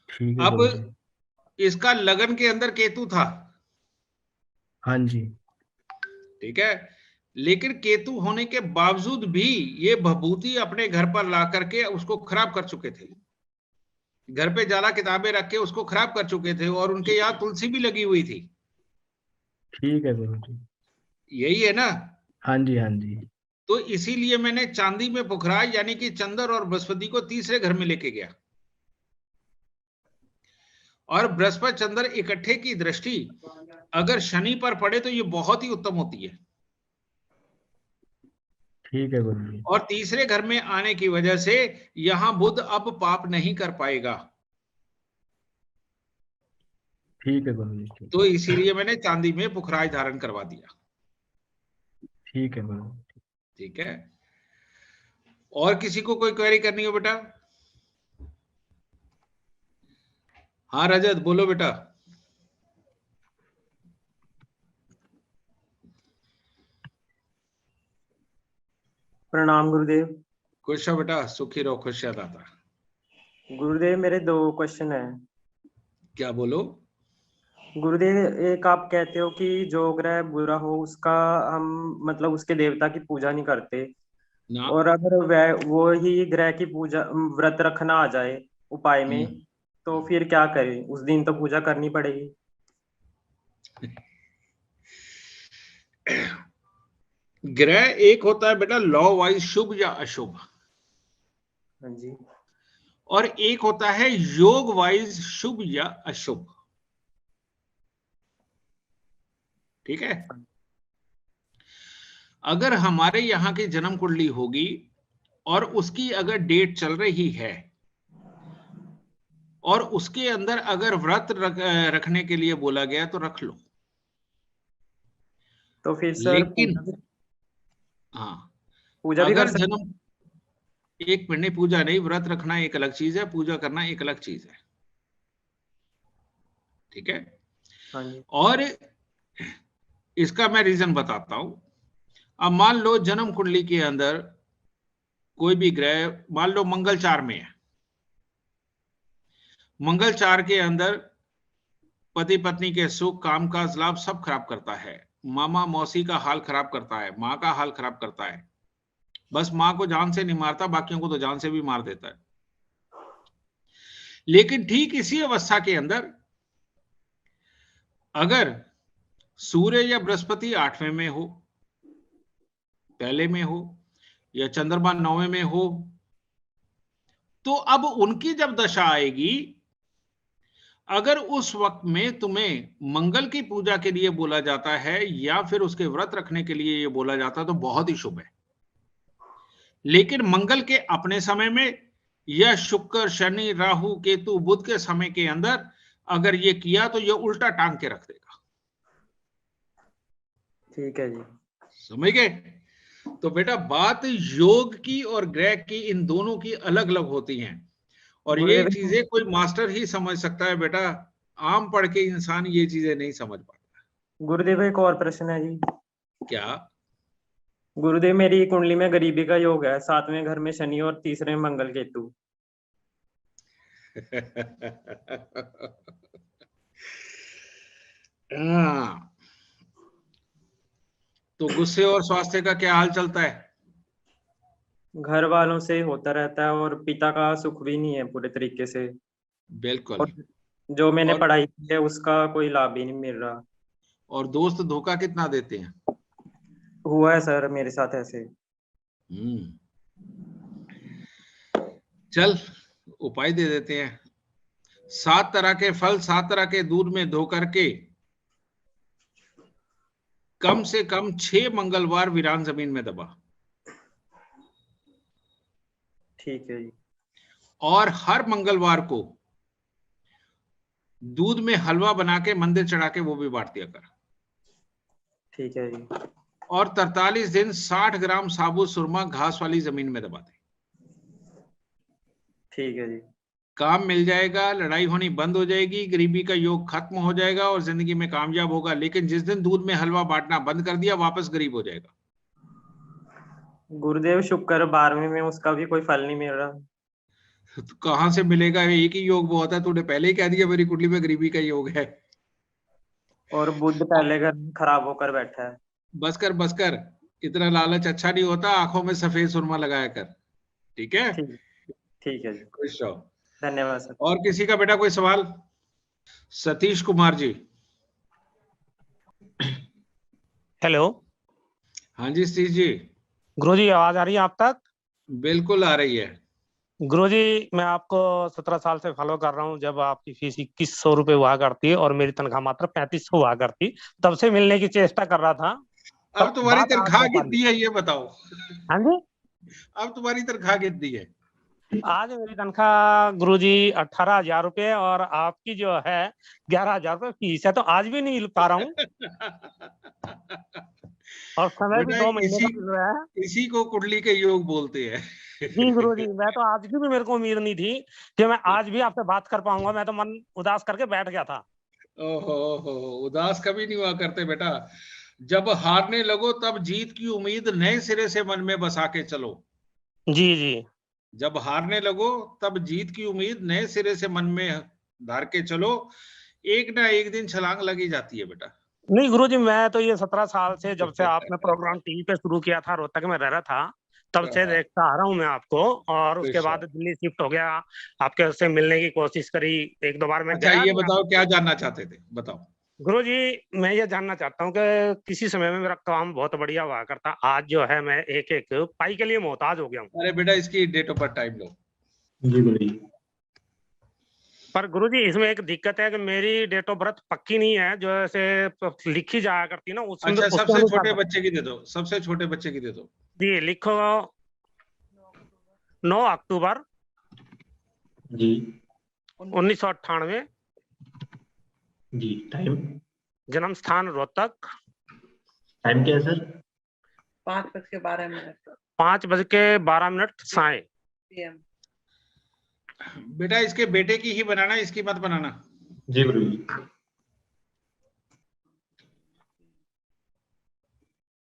ठीक है अब गुरुजी। इसका लगन के अंदर केतु था, हाँ जी, ठीक है, लेकिन केतु होने के बावजूद भी ये भभूति अपने घर पर ला करके उसको खराब कर चुके थे। घर पे ज्यादा किताबें रख के उसको खराब कर चुके थे, और उनके यहाँ तुलसी भी लगी हुई थी। ठीक है गुरुजी। यही है ना? हाँ जी, हाँ जी। तो इसीलिए मैंने चांदी में पुखराज यानी कि चंद्र और बृहस्पति को तीसरे घर में लेके गया। और बृहस्पति चंद्र इकट्ठे की दृष्टि अगर शनि पर पड़े तो ये बहुत ही उत्तम होती है। ठीक है गुरुजी। और तीसरे घर में आने की वजह से यहां बुध अब पाप नहीं कर पाएगा। ठीक है गुरुजी। तो इसीलिए मैंने चांदी में पुखराज धारण करवा दिया। ठीक है गुरुजी। ठीक है। और किसी को कोई क्वेरी करनी हो बेटा? हाँ रजत बोलो बेटा। प्रणाम गुरुदेव। खुश हो बेटा, सुखी रहो, खुश दाता। गुरुदेव मेरे 2 क्वेश्चन है। क्या बोलो? गुरुदेव एक आप कहते हो कि जो ग्रह बुरा हो उसका हम मतलब उसके देवता की पूजा नहीं करते ना। और अगर वो ही ग्रह की पूजा व्रत रखना आ जाए उपाय में तो फिर क्या करें? उस दिन तो पूजा करनी पड़ेगी। ग्रह एक होता है बेटा लॉ वाइज शुभ या अशुभ, हाँ जी, और एक होता है योग वाइज शुभ या अशुभ। ठीक है। अगर हमारे यहाँ की जन्म कुंडली होगी और उसकी अगर डेट चल रही है और उसके अंदर अगर व्रत रखने के लिए बोला गया तो रख लो। तो फिर सर लेकिन हाँ, पूजा भी अगर कर सकते? जन्म एक मिनट, पूजा नहीं, व्रत रखना एक अलग चीज है, पूजा करना एक अलग चीज है। ठीक है। हाँ जी। और इसका मैं रीजन बताता हूं। अब मान लो जन्म कुंडली के अंदर कोई भी ग्रह, मान लो मंगल 4 में है, मंगल 4 के अंदर पति पत्नी के सुख, काम काज, लाभ सब खराब करता है। मामा मौसी का हाल खराब करता है, माँ का हाल खराब करता है। बस माँ को जान से नहीं मारता, बाकियों को तो जान से भी मार देता है। लेकिन ठीक इसी अवस्था के अंदर अगर सूर्य या बृहस्पति 8वें में हो, पहले में हो, या चंद्रमा 9वें में हो, तो अब उनकी जब दशा आएगी, अगर उस वक्त में तुम्हें मंगल की पूजा के लिए बोला जाता है या फिर उसके व्रत रखने के लिए ये बोला जाता है तो बहुत ही शुभ है। लेकिन मंगल के अपने समय में या शुक्र, शनि, राहु, केतु, बुध के समय के अंदर अगर ये किया तो ये उल्टा टांग के रख देगा। ठीक है जी। समझ गए? तो बेटा बात योग की और ग्रह की, इन दोनों की अलग अलग होती हैं, और ये चीजें कोई मास्टर ही समझ सकता है बेटा। आम पढ़ के इंसान ये चीजें नहीं समझ पाता। गुरुदेव एक और प्रश्न है जी। क्या? गुरुदेव मेरी कुंडली में गरीबी का योग है, 7वें घर में शनि और तीसरे में मंगल केतु। तो गुस्से और स्वास्थ्य का क्या हाल चलता है? घर वालों से होता रहता है और पिता का सुख भी नहीं है पूरे तरीके से। बिल्कुल। और जो मैंने पढ़ाई की है उसका कोई लाभ ही नहीं मिल रहा। और दोस्त धोखा कितना देते हैं? हुआ है सर मेरे साथ ऐसे। चल उपाय दे देते हैं। 7 तरह के फल 7 तरह के दूध में धो करके कम से कम 6 मंगलवार वीरान जमीन में दबा। ठीक है जी। और हर मंगलवार को दूध में हलवा बना के मंदिर चढ़ा के वो भी बांट दिया कर। ठीक है जी। और 43 दिन 60 ग्राम साबुत सुरमा घास वाली जमीन में दबा दे। ठीक है जी। काम मिल जाएगा, लड़ाई होनी बंद हो जाएगी, गरीबी का योग खत्म हो जाएगा और जिंदगी में कामयाब होगा। लेकिन जिस दिन दूध में हलवा बांटना बंद कर दिया वापस गरीब हो जाएगा। गुरुदेव शुक्र 12वीं में उसका भी कोई फल नहीं मिल रहा। तो कहां से मिलेगा? एक ही योग वो होता है। तूने पहले ही कह दिया मेरी कुंडली में गरीबी का योग है। और बुध पहले घर खराब होकर बैठा है। बस कर, इतना लालच अच्छा नहीं होता। आंखों में सफेद सुरमा लगाया कर। ठीक है? ठीक है जी। खुश रहो। धन्यवाद सर। और किसी का बेटा कोई सवाल? सतीश कुमार जी। हेलो। हाँ जी सतीश जी। गुरुजी आवाज आ रही है आप तक? बिल्कुल आ रही है। गुरुजी मैं आपको 17 साल से फॉलो कर रहा हूँ। जब आपकी फीस 2100 रुपए हुआ करती है और मेरी तनख्वाह मात्र 3500 हुआ करती, तब से मिलने की चेष्टा कर रहा था। अब तुम्हारी तनख्वाह कितनी है ये बताओ? हाँ जी। अब तुम्हारी तनख्वाह कितनी है? आज मेरी तनख्वाह गुरुजी 18,000 रुपए और आपकी जो है 11,000 रुपए फीस है, तो आज भी नहीं पा रहा हूँ। और समय भी 2 महीने का मिल रहा है। इसी को कुंडली के योग बोलते हैं। जी गुरुजी, मैं तो आज की भी मेरे को उम्मीद नहीं थी कि मैं आज भी आपसे बात कर पाऊंगा। मैं तो मन उदास करके बैठ गया था। ओहो, उदास कभी नहीं हुआ करते बेटा। जब हारने लगो तब जीत की उम्मीद नए सिरे से मन में बसा के चलो। जी जी। जब हारने लगो तब जीत की उम्मीद नए सिरे से मन में धार के चलो। एक ना एक दिन छलांग लगी जाती है बेटा। नहीं गुरुजी, मैं तो ये 17 साल से जब से आपने प्रोग्राम टीवी पे शुरू किया था, रोहतक में रह रहा था, तब से देखता आ रहा हूँ मैं आपको। और उसके बाद दिल्ली शिफ्ट हो गया, आपके से मिलने की कोशिश करी, 1-2 बार मैं अच्छा गया। ये बताओ क्या जानना चाहते थे, बताओ। गुरुजी मैं ये जानना चाहता हूँ कि किसी समय में मेरा काम बहुत बढ़िया हुआ करता, आज जो है मैं एक पाई के लिए मोहताज हो गया हूँ। अरे बेटा इसकी डेट ऑफ बर्थ टाइम लो। जी गुरुजी। पर गुरुजी इसमें एक दिक्कत है कि मेरी डेट ऑफ बर्थ पक्की नहीं है, जो ऐसे लिखी जाया करती ना उसमें। अच्छा सबसे छोटे बच्चे की दे दो, सबसे छोटे बच्चे की दे दो। जी लिखो 9 अक्टूबर जी 1998। जी टाइम? जन्म स्थान रोहतक। टाइम क्या है सर? 5:12 5:12 साय। PM। बेटा इसके बेटे की ही बनाना, इसकी मत बनाना। जी गुरुजी।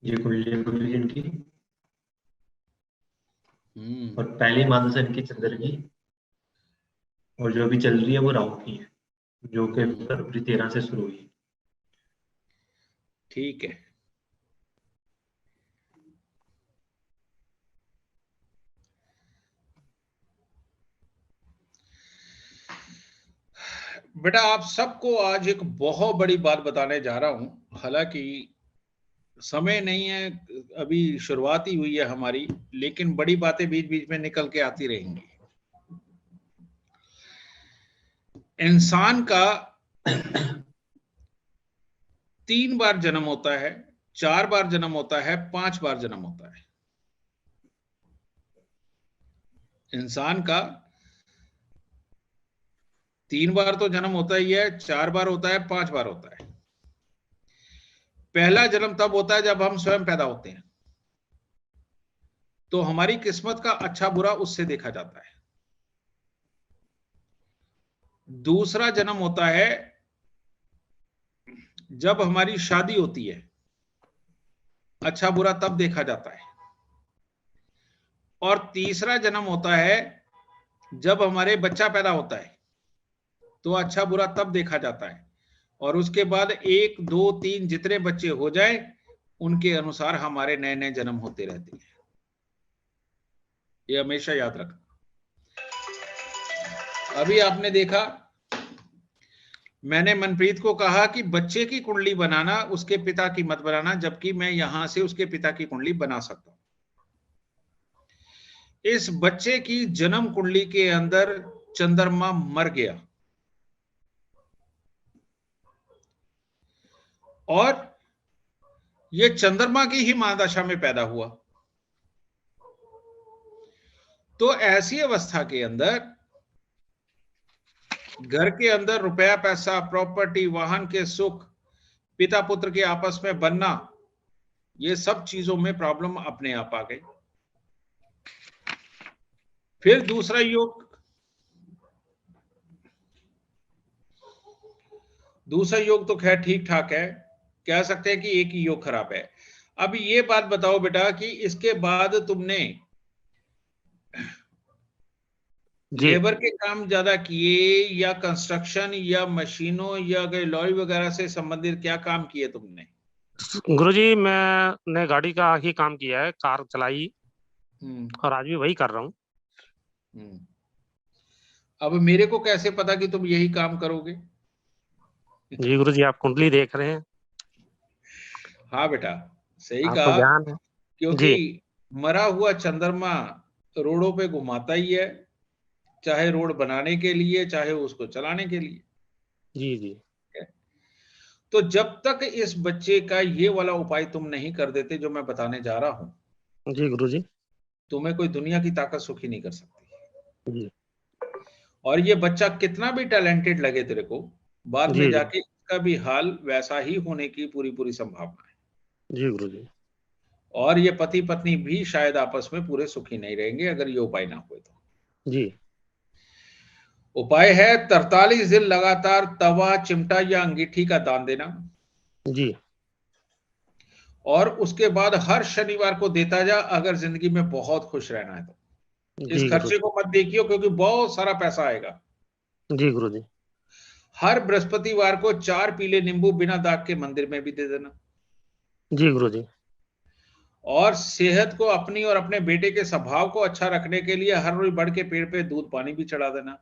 ये गुरुजी इनकी और पहली माता से इनकी चंद्र की, और जो भी चल रही है वो राहु की है, जो कि फरवरी 13 से शुरू हुई। ठीक है। बेटा आप सबको आज एक बहुत बड़ी बात बताने जा रहा हूं। हालांकि समय नहीं है, अभी शुरुआत ही हुई है हमारी, लेकिन बड़ी बातें बीच बीच में निकल के आती रहेंगी। इंसान का 3 बार जन्म होता है, 4 बार जन्म होता है, 5 बार जन्म होता है। इंसान का 3 बार तो जन्म होता ही है, 4 बार होता है, 5 बार होता है। पहला जन्म तब होता है जब हम स्वयं पैदा होते हैं, तो हमारी किस्मत का अच्छा बुरा उससे देखा जाता है। दूसरा जन्म होता है जब हमारी शादी होती है, अच्छा बुरा तब देखा जाता है। और तीसरा जन्म होता है जब हमारे बच्चा पैदा होता है, तो अच्छा बुरा तब देखा जाता है, और उसके बाद 1 2 3 जितने बच्चे हो जाए उनके अनुसार हमारे नए नए जन्म होते रहते हैं। ये हमेशा याद रखना। अभी आपने देखा, मैंने मनप्रीत को कहा कि बच्चे की कुंडली बनाना, उसके पिता की मत बनाना, जबकि मैं यहां से उसके पिता की कुंडली बना सकता हूं। इस बच्चे की जन्म कुंडली के अंदर चंद्रमा मर गया और ये चंद्रमा की ही महादशा में पैदा हुआ, तो ऐसी अवस्था के अंदर घर के अंदर रुपया पैसा, प्रॉपर्टी, वाहन के सुख, पिता पुत्र के आपस में बनना, ये सब चीजों में प्रॉब्लम अपने आप आ गई। फिर दूसरा योग, तो खैर ठीक ठाक है, कह सकते हैं कि एक ही योग खराब है। अब ये बात बताओ बेटा कि इसके बाद तुमने लेबर के काम ज्यादा किए या कंस्ट्रक्शन या मशीनों या लॉरी वगैरह से संबंधित क्या काम किए तुमने? गुरुजी मैंने गाड़ी का ही काम किया है, कार चलाई और आज भी वही कर रहा हूँ। अब मेरे को कैसे पता कि तुम यही काम करोगे? जी गुरुजी, आप कुंडली देख रहे हैं। हाँ बेटा, सही आपको कहा, ज्ञान है। क्योंकि मरा हुआ चंद्रमा रोडों पे घुमाता ही है, चाहे रोड बनाने के लिए चाहे उसको चलाने के लिए। जी जी। तो जब तक इस बच्चे का ये वाला उपाय तुम नहीं कर देते जो मैं बताने जा रहा हूं, जी गुरुजी, तुम्हें कोई दुनिया की ताकत सुखी नहीं कर सकती। जी। और ये बच्चा कितना भी टैलेंटेड लगे तेरे को, बाद में जाके इसका भी हाल वैसा ही होने की पूरी संभावना है। जी गुरुजी। और ये पति पत्नी भी शायद आपस में पूरे सुखी नहीं रहेंगे अगर ये उपाय ना हुए तो। जी। उपाय है 43 दिन लगातार तवा, चिमटा या अंगीठी का दान देना। जी। और उसके बाद हर शनिवार को देता जा अगर जिंदगी में बहुत खुश रहना है तो। इस खर्चे को मत देखियो क्योंकि बहुत सारा पैसा आएगा। जी गुरुजी। हर बृहस्पतिवार को 4 पीले नींबू बिना दाग के मंदिर में भी दे देना। जी गुरुजी। और सेहत को अपनी और अपने बेटे के स्वभाव को अच्छा रखने के लिए हर रोज बढ़ के पेड़ पे दूध पानी भी चढ़ा देना।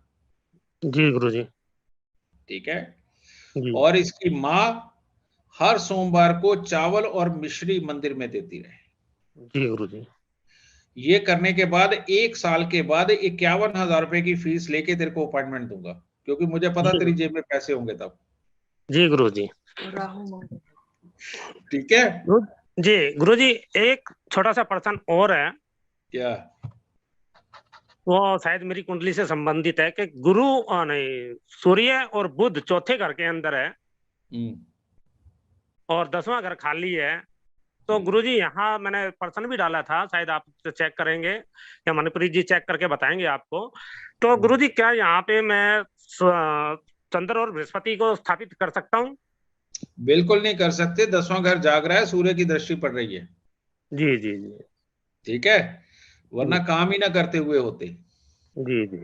जी गुरुजी। ठीक है। और इसकी माँ हर सोमवार को चावल और मिश्री मंदिर में देती रहे। जी गुरुजी। ये करने के बाद 1 साल के बाद 51,000 रुपए की फीस लेके तेरे को अपॉइंटमेंट दूंगा, क्योंकि मुझे पता तेरी जेब में पैसे होंगे तब। जी गुरुजी। ठीक है जी गुरुजी। एक छोटा सा प्रश्न और है। क्या? वो शायद मेरी कुंडली से संबंधित है कि गुरु नहीं, सूर्य और बुध चौथे घर के अंदर है और 10वां घर खाली है। तो गुरुजी यहाँ मैंने प्रश्न भी डाला था, शायद आप चेक करेंगे या मनप्रीत जी चेक करके बताएंगे आपको। तो गुरुजी क्या यहाँ पे मैं चंद्र और बृहस्पति को स्थापित कर सकता हूँ? बिल्कुल नहीं कर सकते। 10वां घर जाग रहा है, सूर्य की दृष्टि पड़ रही है। जी जी जी। ठीक है, वरना काम ही ना करते हुए होते। जी जी।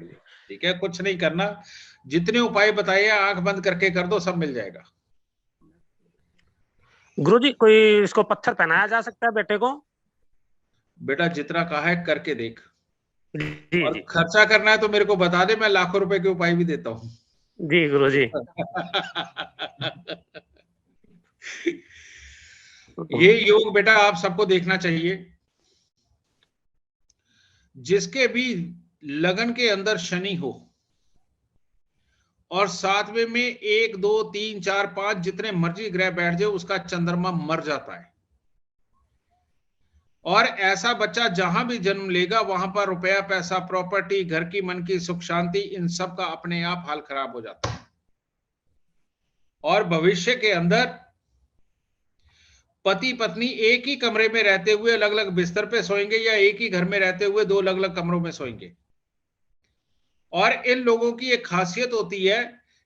ठीक है, कुछ नहीं करना, जितने उपाय बताए आंख बंद करके कर दो, सब मिल जाएगा। गुरुजी कोई इसको पत्थर पहनाया जा सकता है बेटे को? बेटा जितना कहा है करके देख। और खर्चा करना है तो मेरे को बता दे, मैं लाखों रुपए के उपाय भी देता हूँ। जी गुरुजी। ये योग बेटा आप सबको देखना चाहिए। जिसके भी लगन के अंदर शनि हो और 7वें में 1 2 3 4 5 जितने मर्जी ग्रह बैठ जाए, उसका चंद्रमा मर जाता है। और ऐसा बच्चा जहां भी जन्म लेगा वहां पर रुपया पैसा, प्रॉपर्टी, घर की मन की सुख शांति, इन सब का अपने आप हाल खराब हो जाता है। और भविष्य के अंदर पति पत्नी एक ही कमरे में रहते हुए अलग अलग बिस्तर पे सोएंगे या एक ही घर में रहते हुए 2 अलग अलग कमरों में सोएंगे। और इन लोगों की एक खासियत होती है,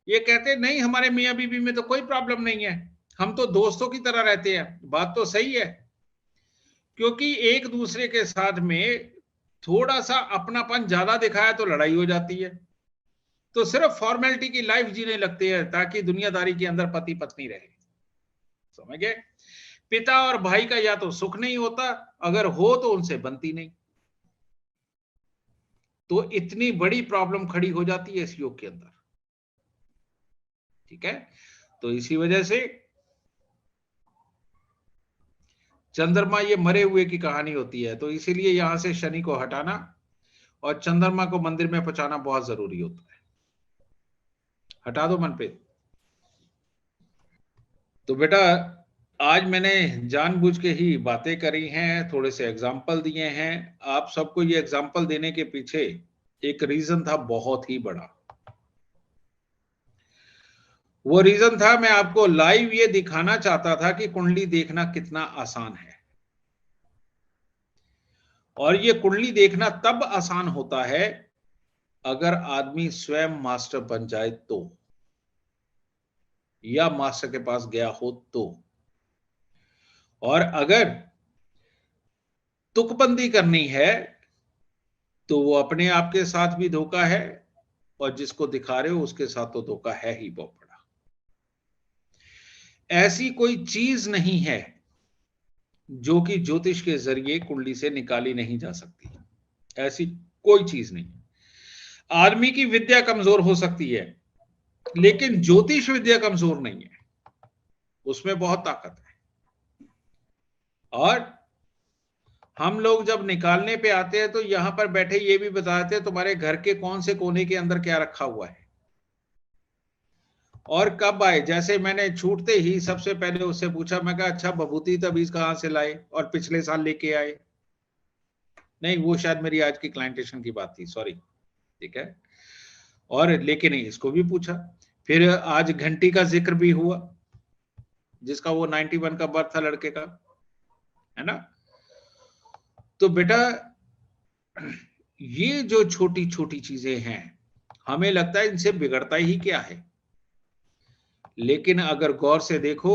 ये कहते नहीं हमारे मियां बीबी में तो कोई प्रॉब्लम नहीं है, हम तो दोस्तों की तरह रहते हैं। बात तो सही है, क्योंकि एक दूसरे के साथ में थोड़ा सा अपनापन ज्यादा दिखाया तो लड़ाई हो जाती है। तो सिर्फ फॉर्मेलिटी की लाइफ जीने लगते हैं ताकि दुनियादारी के अंदर पति पत्नी रहे। समझ गए? पिता और भाई का या तो सुख नहीं होता, अगर हो तो उनसे बनती नहीं। तो इतनी बड़ी प्रॉब्लम खड़ी हो जाती है इस योग के अंदर। ठीक है, तो इसी वजह से चंद्रमा ये मरे हुए की कहानी होती है, तो इसीलिए यहां से शनि को हटाना और चंद्रमा को मंदिर में पहुंचाना बहुत जरूरी होता है। हटा दो मन पे। तो बेटा आज मैंने जानबूझ के ही बातें करी हैं, थोड़े से एग्जाम्पल दिए हैं। आप सबको ये एग्जाम्पल देने के पीछे एक रीजन था बहुत ही बड़ा। वो रीजन था, मैं आपको लाइव ये दिखाना चाहता था कि कुंडली देखना कितना आसान है। और ये कुंडली देखना तब आसान होता है अगर आदमी स्वयं मास्टर बन जाए तो, या मास्टर के पास गया हो तो। और अगर तुकबंदी करनी है तो वो अपने आप के साथ भी धोखा है और जिसको दिखा रहे हो उसके साथ तो धोखा है ही बहुत बड़ा। ऐसी कोई चीज नहीं है जो कि ज्योतिष के जरिए कुंडली से निकाली नहीं जा सकती। ऐसी कोई चीज नहीं। आदमी की विद्या कमजोर हो सकती है लेकिन ज्योतिष विद्या कमजोर नहीं है, उसमें बहुत ताकत है। और हम लोग जब निकालने पे आते हैं तो यहां पर बैठे ये भी बताते हैं तुम्हारे घर के कौन से कोने के अंदर क्या रखा हुआ है और कब आए। जैसे मैंने छूटते ही सबसे पहले उससे पूछा, मैं कहा अच्छा भभूति तबीज कहां से लाए और पिछले साल लेके आए? नहीं, वो शायद मेरी आज की क्लाइंटेशन की बात थी, सॉरी। ठीक है, और लेकिन इसको भी पूछा। फिर आज घंटी का जिक्र भी हुआ जिसका वो 91 का बर्थ था लड़के का, है ना। तो बेटा ये जो छोटी छोटी चीजें हैं हमें लगता है इनसे बिगड़ता ही क्या है, लेकिन अगर गौर से देखो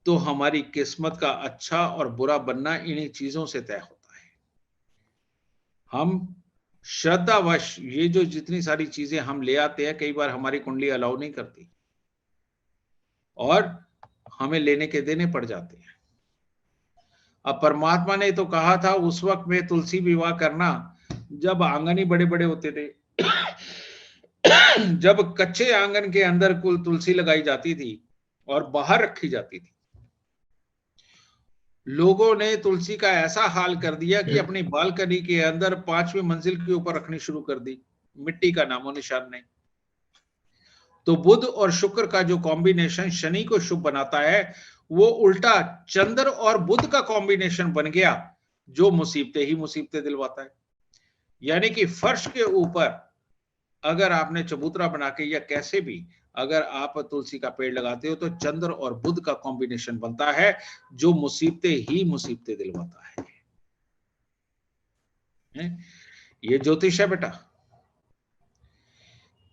तो हमारी किस्मत का अच्छा और बुरा बनना इन्हीं चीजों से तय होता है। हम श्रद्धावश ये जो जितनी सारी चीजें हम ले आते हैं कई बार हमारी कुंडली अलाउ नहीं करती और हमें लेने के देने पड़ जाते हैं। अब परमात्मा ने तो कहा था उस वक्त में तुलसी विवाह करना जब आंगन ही बड़े बड़े होते थे जब कच्चे आंगन के अंदर कुल तुलसी लगाई जाती थी और बाहर रखी जाती थी। लोगों ने तुलसी का ऐसा हाल कर दिया कि अपनी बालकनी के अंदर 5वीं मंजिल के ऊपर रखनी शुरू कर दी, मिट्टी का नामो निशान नहीं। तो बुध और शुक्र का जो कॉम्बिनेशन शनि को शुभ बनाता है वो उल्टा चंद्र और बुध का कॉम्बिनेशन बन गया जो मुसीबतें ही मुसीबतें दिलवाता है। यानी कि फर्श के ऊपर अगर आपने चबूतरा बना के या कैसे भी अगर आप तुलसी का पेड़ लगाते हो तो चंद्र और बुध का कॉम्बिनेशन बनता है जो मुसीबतें ही मुसीबतें दिलवाता है। ये ज्योतिष है बेटा।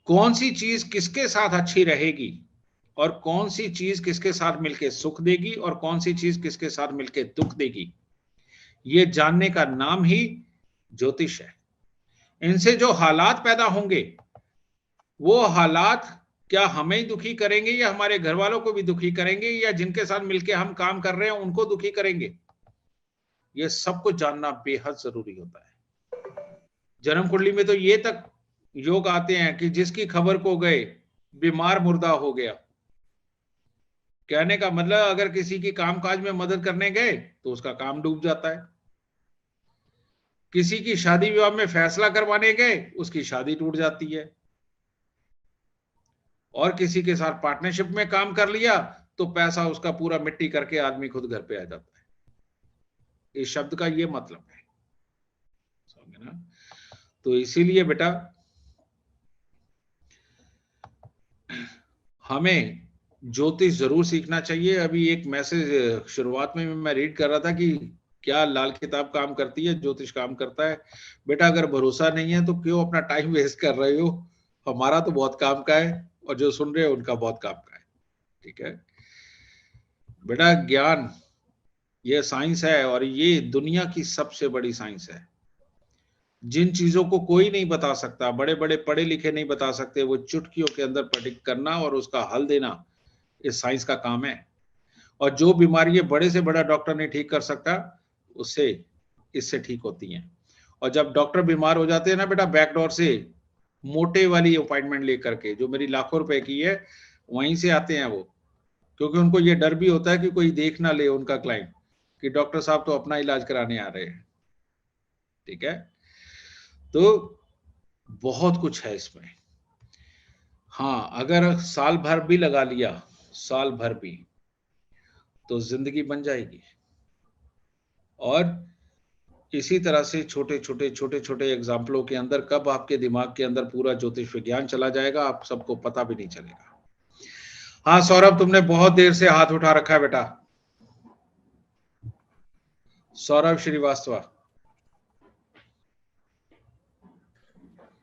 कौन सी चीज किसके साथ अच्छी रहेगी और कौन सी चीज किसके साथ मिलके सुख देगी और कौन सी चीज किसके साथ मिलके दुख देगी, ये जानने का नाम ही ज्योतिष है। इनसे जो हालात पैदा होंगे वो हालात क्या हमें ही दुखी करेंगे या हमारे घर वालों को भी दुखी करेंगे या जिनके साथ मिलके हम काम कर रहे हैं उनको दुखी करेंगे, ये सब कुछ जानना बेहद जरूरी होता है। जन्म कुंडली में तो ये तक योग आते हैं कि जिसकी खबर को गए बीमार मुर्दा हो गया। कहने का मतलब अगर किसी की कामकाज में मदद करने गए तो उसका काम डूब जाता है, किसी की शादी विवाह में फैसला करवाने गए उसकी शादी टूट जाती है, और किसी के साथ पार्टनरशिप में काम कर लिया तो पैसा उसका पूरा मिट्टी करके आदमी खुद घर पे आ जाता है। इस शब्द का ये मतलब है, समझे ना। तो इसीलिए बेटा हमें ज्योतिष जरूर सीखना चाहिए। अभी एक मैसेज शुरुआत में मैं रीड कर रहा था कि क्या लाल किताब काम करती है, ज्योतिष काम करता है। बेटा अगर भरोसा नहीं है तो क्यों अपना टाइम वेस्ट कर रहे हो, हमारा तो बहुत काम का है और जो सुन रहे हो उनका बहुत काम का है। ठीक है बेटा, ज्ञान ये साइंस है और ये दुनिया की सबसे बड़ी साइंस है। जिन चीजों को कोई नहीं बता सकता, बड़े बड़े पढ़े लिखे नहीं बता सकते, वो चुटकियों के अंदर प्रेडिक्ट करना और उसका हल देना, इस साइंस का काम है। और जो बीमारी बड़े से बड़ा डॉक्टर नहीं ठीक कर सकता, उससे इससे ठीक होती हैं। और जब डॉक्टर बीमार हो जाते हैं ना बेटा, बैकडोर से मोटे वाली अपॉइंटमेंट लेकर के, जो मेरी लाखों रुपए की है, वहीं से आते हैं वो, क्योंकि उनको ये डर भी होता है कि कोई देख ना ले उनका क्लाइंट कि डॉक्टर साहब तो अपना इलाज कराने आ रहे हैं। ठीक है, तो बहुत कुछ है इसमें। हाँ, अगर साल भर भी लगा लिया, साल भर भी, तो जिंदगी बन जाएगी। और इसी तरह से छोटे छोटे एग्जाम्पलों के अंदर कब आपके दिमाग के अंदर पूरा ज्योतिष विज्ञान चला जाएगा, आप सबको पता भी नहीं चलेगा। हाँ सौरभ, तुमने बहुत देर से हाथ उठा रखा है बेटा। सौरभ श्रीवास्तव।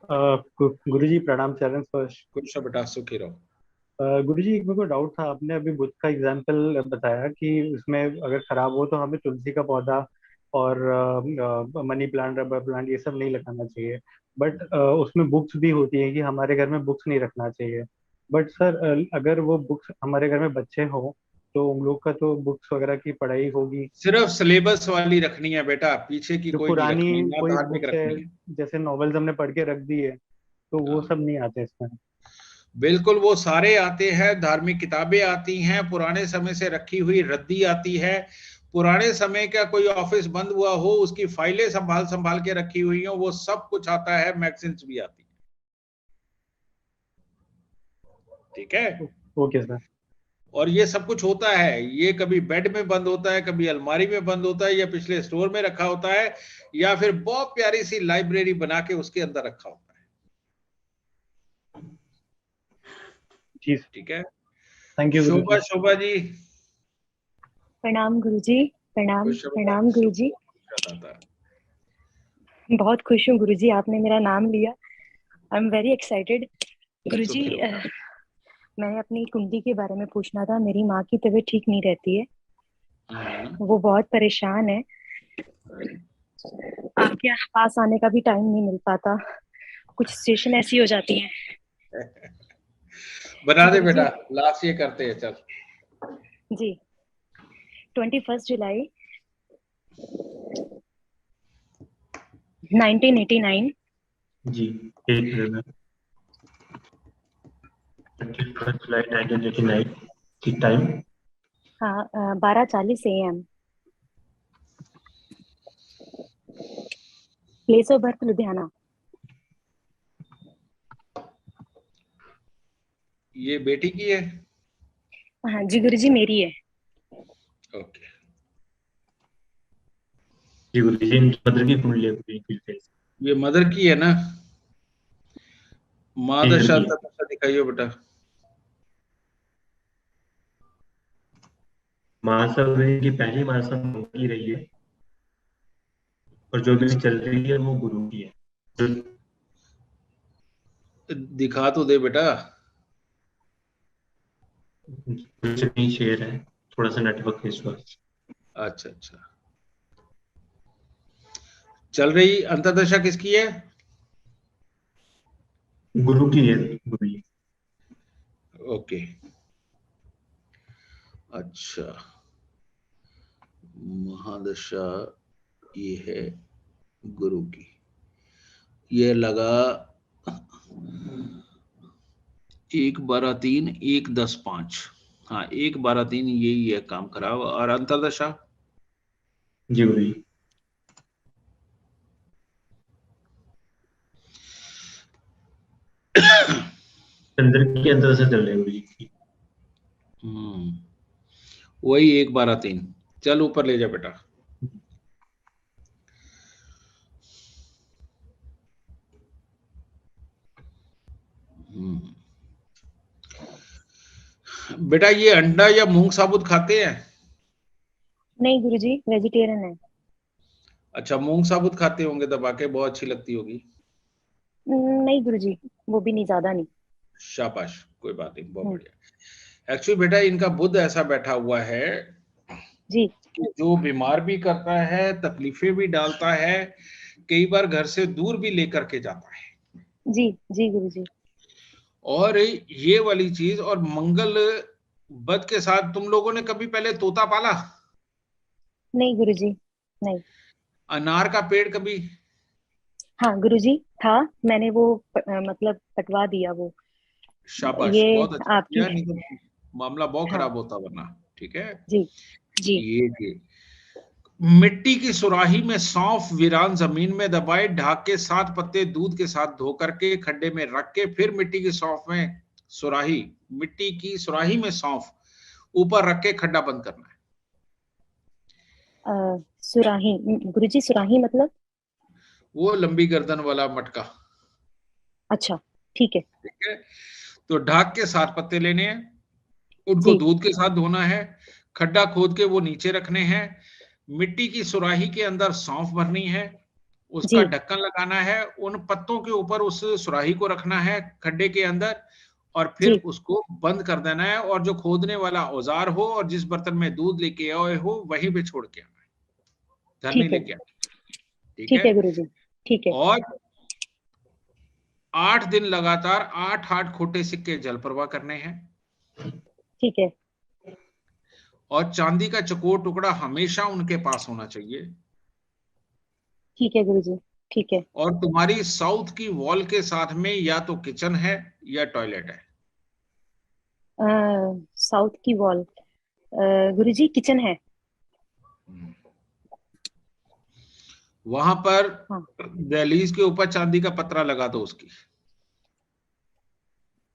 गुरुजी प्रणाम, चरण स्पर्श। कुछ बेटा, सुखी रहो। गुरुजी, एक मेरे को डाउट था, आपने अभी बुद्ध का एग्जांपल बताया कि उसमें अगर खराब हो तो हमें तुलसी का पौधा और मनी प्लांट, रबर प्लांट, ये सब नहीं लगाना चाहिए। बट उसमें बुक्स भी होती है कि हमारे घर में बुक्स नहीं रखना चाहिए। बट सर, अगर वो बुक्स हमारे घर में बच्चे हो तो उन लोग का तो बुक्स वगैरह की पढ़ाई होगी। सिर्फ सिलेबस वाली रखनी है बेटा, पीछे की कोई पुरानी नहीं रखनी, कोई धार्मिक बुक्स रखनी है, है। जैसे नॉवेल्स हमने पढ़ के रख दी है, तो वो सब नहीं आते इसमें। बिल्कुल, वो सारे आते हैं। धार्मिक किताबें आती हैं, पुराने समय से रखी हुई रद्दी आती है, पुराने समय का कोई ऑफिस बंद हुआ हो उसकी फाइलें संभाल के रखी हुई हो, वो सब कुछ आता है। मैगजीन्स भी आती है। ठीक है, ओके सर। और ये सब कुछ होता है, ये कभी बेड में बंद होता है, कभी अलमारी में बंद होता है, या पिछले स्टोर में रखा होता है, या फिर बहुत प्यारी सी लाइब्रेरी बना के उसके अंदर रखा होता है। ठीक है, थैंक यू। शोभा जी। प्रणाम गुरुजी। प्रणाम गुरुजी। बहुत खुश हूँ गुरुजी, आपने मेरा नाम लिया। आई एम वेरी एक्साइटेड गुरुजी। मैंने अपनी कुंडली के बारे में पूछना था। मेरी माँ की तबीयत ठीक नहीं रहती है, वो बहुत परेशान है। आपके पास आने का भी टाइम नहीं मिल पाता, कुछ सिचुएशन ऐसी हो जाती है। बना दे बेटा, लास्ट ये करते हैं। चल जी। 21 जुलाई 1989। जी, 21 जुलाई 1989 की टाइम। हाँ, 12:40 AM। Place of birth Ludhiana. ये बेटी की है? हाँ जी गुरुजी, मेरी है। ओके जी गुरुजी, मदर की कुंडली है। ये मदर की है ना? माँ दशा दिखाइए बेटा। मासा की पहली मासा की रही है, और जो भी चल रही है वो गुरु की है। दिखा तो दे बेटा। नहीं शेयर है, थोड़ा सा नेटवर्क इशू। अच्छा, चल रही अंतर्दशा किसकी है? गुरु की है। गुरु जी। ओके, अच्छा। महादशा ये है गुरु की। ये लगा 1/12/3 1/10/5। हाँ, 1/12/3 यही है काम खराब। और अंतर्दशा? जी गुरु जी। चंद्र की अंतर्दशा चल रही है गुरु जी। वही 1/12/3। चल ऊपर ले जा बेटा। बेटा ये अंडा या मूंग साबुत खाते हैं? नहीं गुरुजी, वेजिटेरियन है। अच्छा, मूंग साबुत खाते होंगे दबा के, बहुत अच्छी लगती होगी। नहीं गुरुजी, वो भी नहीं, ज्यादा नहीं। शाबाश, कोई बात नहीं, बहुत बढ़िया। एक्चुअली बेटा इनका बुध ऐसा बैठा हुआ है जी, जो बीमार भी करता है, तकलीफें भी डालता है, कई बार घर से दूर भी लेकर के जाता है। जी जी गुरुजी। और ये वाली चीज, और मंगल बद के साथ तुम लोगों ने कभी पहले तोता पाला? नहीं गुरुजी, नहीं। अनार का पेड़ कभी? हाँ गुरुजी था, मैंने वो मतलब कटवा दिया वो। शाबाश, ये बहुत अच्छा आपकी। किया, नहीं तो मामला बहुत हाँ। खराब होता वरना। ठीक है जी जी। ये मिट्टी की सुराही में सौंफ वीरान जमीन में दबाए, ढाक के 7 पत्ते दूध के साथ धो करके खड्डे में रख के, फिर मिट्टी की सुराही में सौंफ ऊपर रख के खड्डा बंद करना है। सुराही गुरुजी, सुराही मतलब? वो लंबी गर्दन वाला मटका। अच्छा ठीक है। ठीक है, तो ढाक के 7 पत्ते लेने हैं, उनको दूध के साथ धोना है, खड्डा खोद के वो नीचे रखने हैं, मिट्टी की सुराही के अंदर सौंफ भरनी है, उसका ढक्कन लगाना है, उन पत्तों के ऊपर उस सुराही को रखना है खड्डे के अंदर, और फिर उसको बंद कर देना है, और जो खोदने वाला औजार हो और जिस बर्तन में दूध लेके आए हो वहीं पे छोड़ के आना है, घर नहीं लेके आना। ठीक है गुरुजी, ठीक है। और 8 दिन लगातार 8 खोटे सिक्के जल प्रवाह करने हैं। ठीक है। और चांदी का चकोर टुकड़ा हमेशा उनके पास होना चाहिए। ठीक है गुरुजी, ठीक है। और तुम्हारी साउथ की वॉल के साथ में या तो किचन है या टॉयलेट है? साउथ की वॉल गुरुजी किचन है। वहां पर दहलीज के ऊपर चांदी का पत्रा लगा दो उसकी।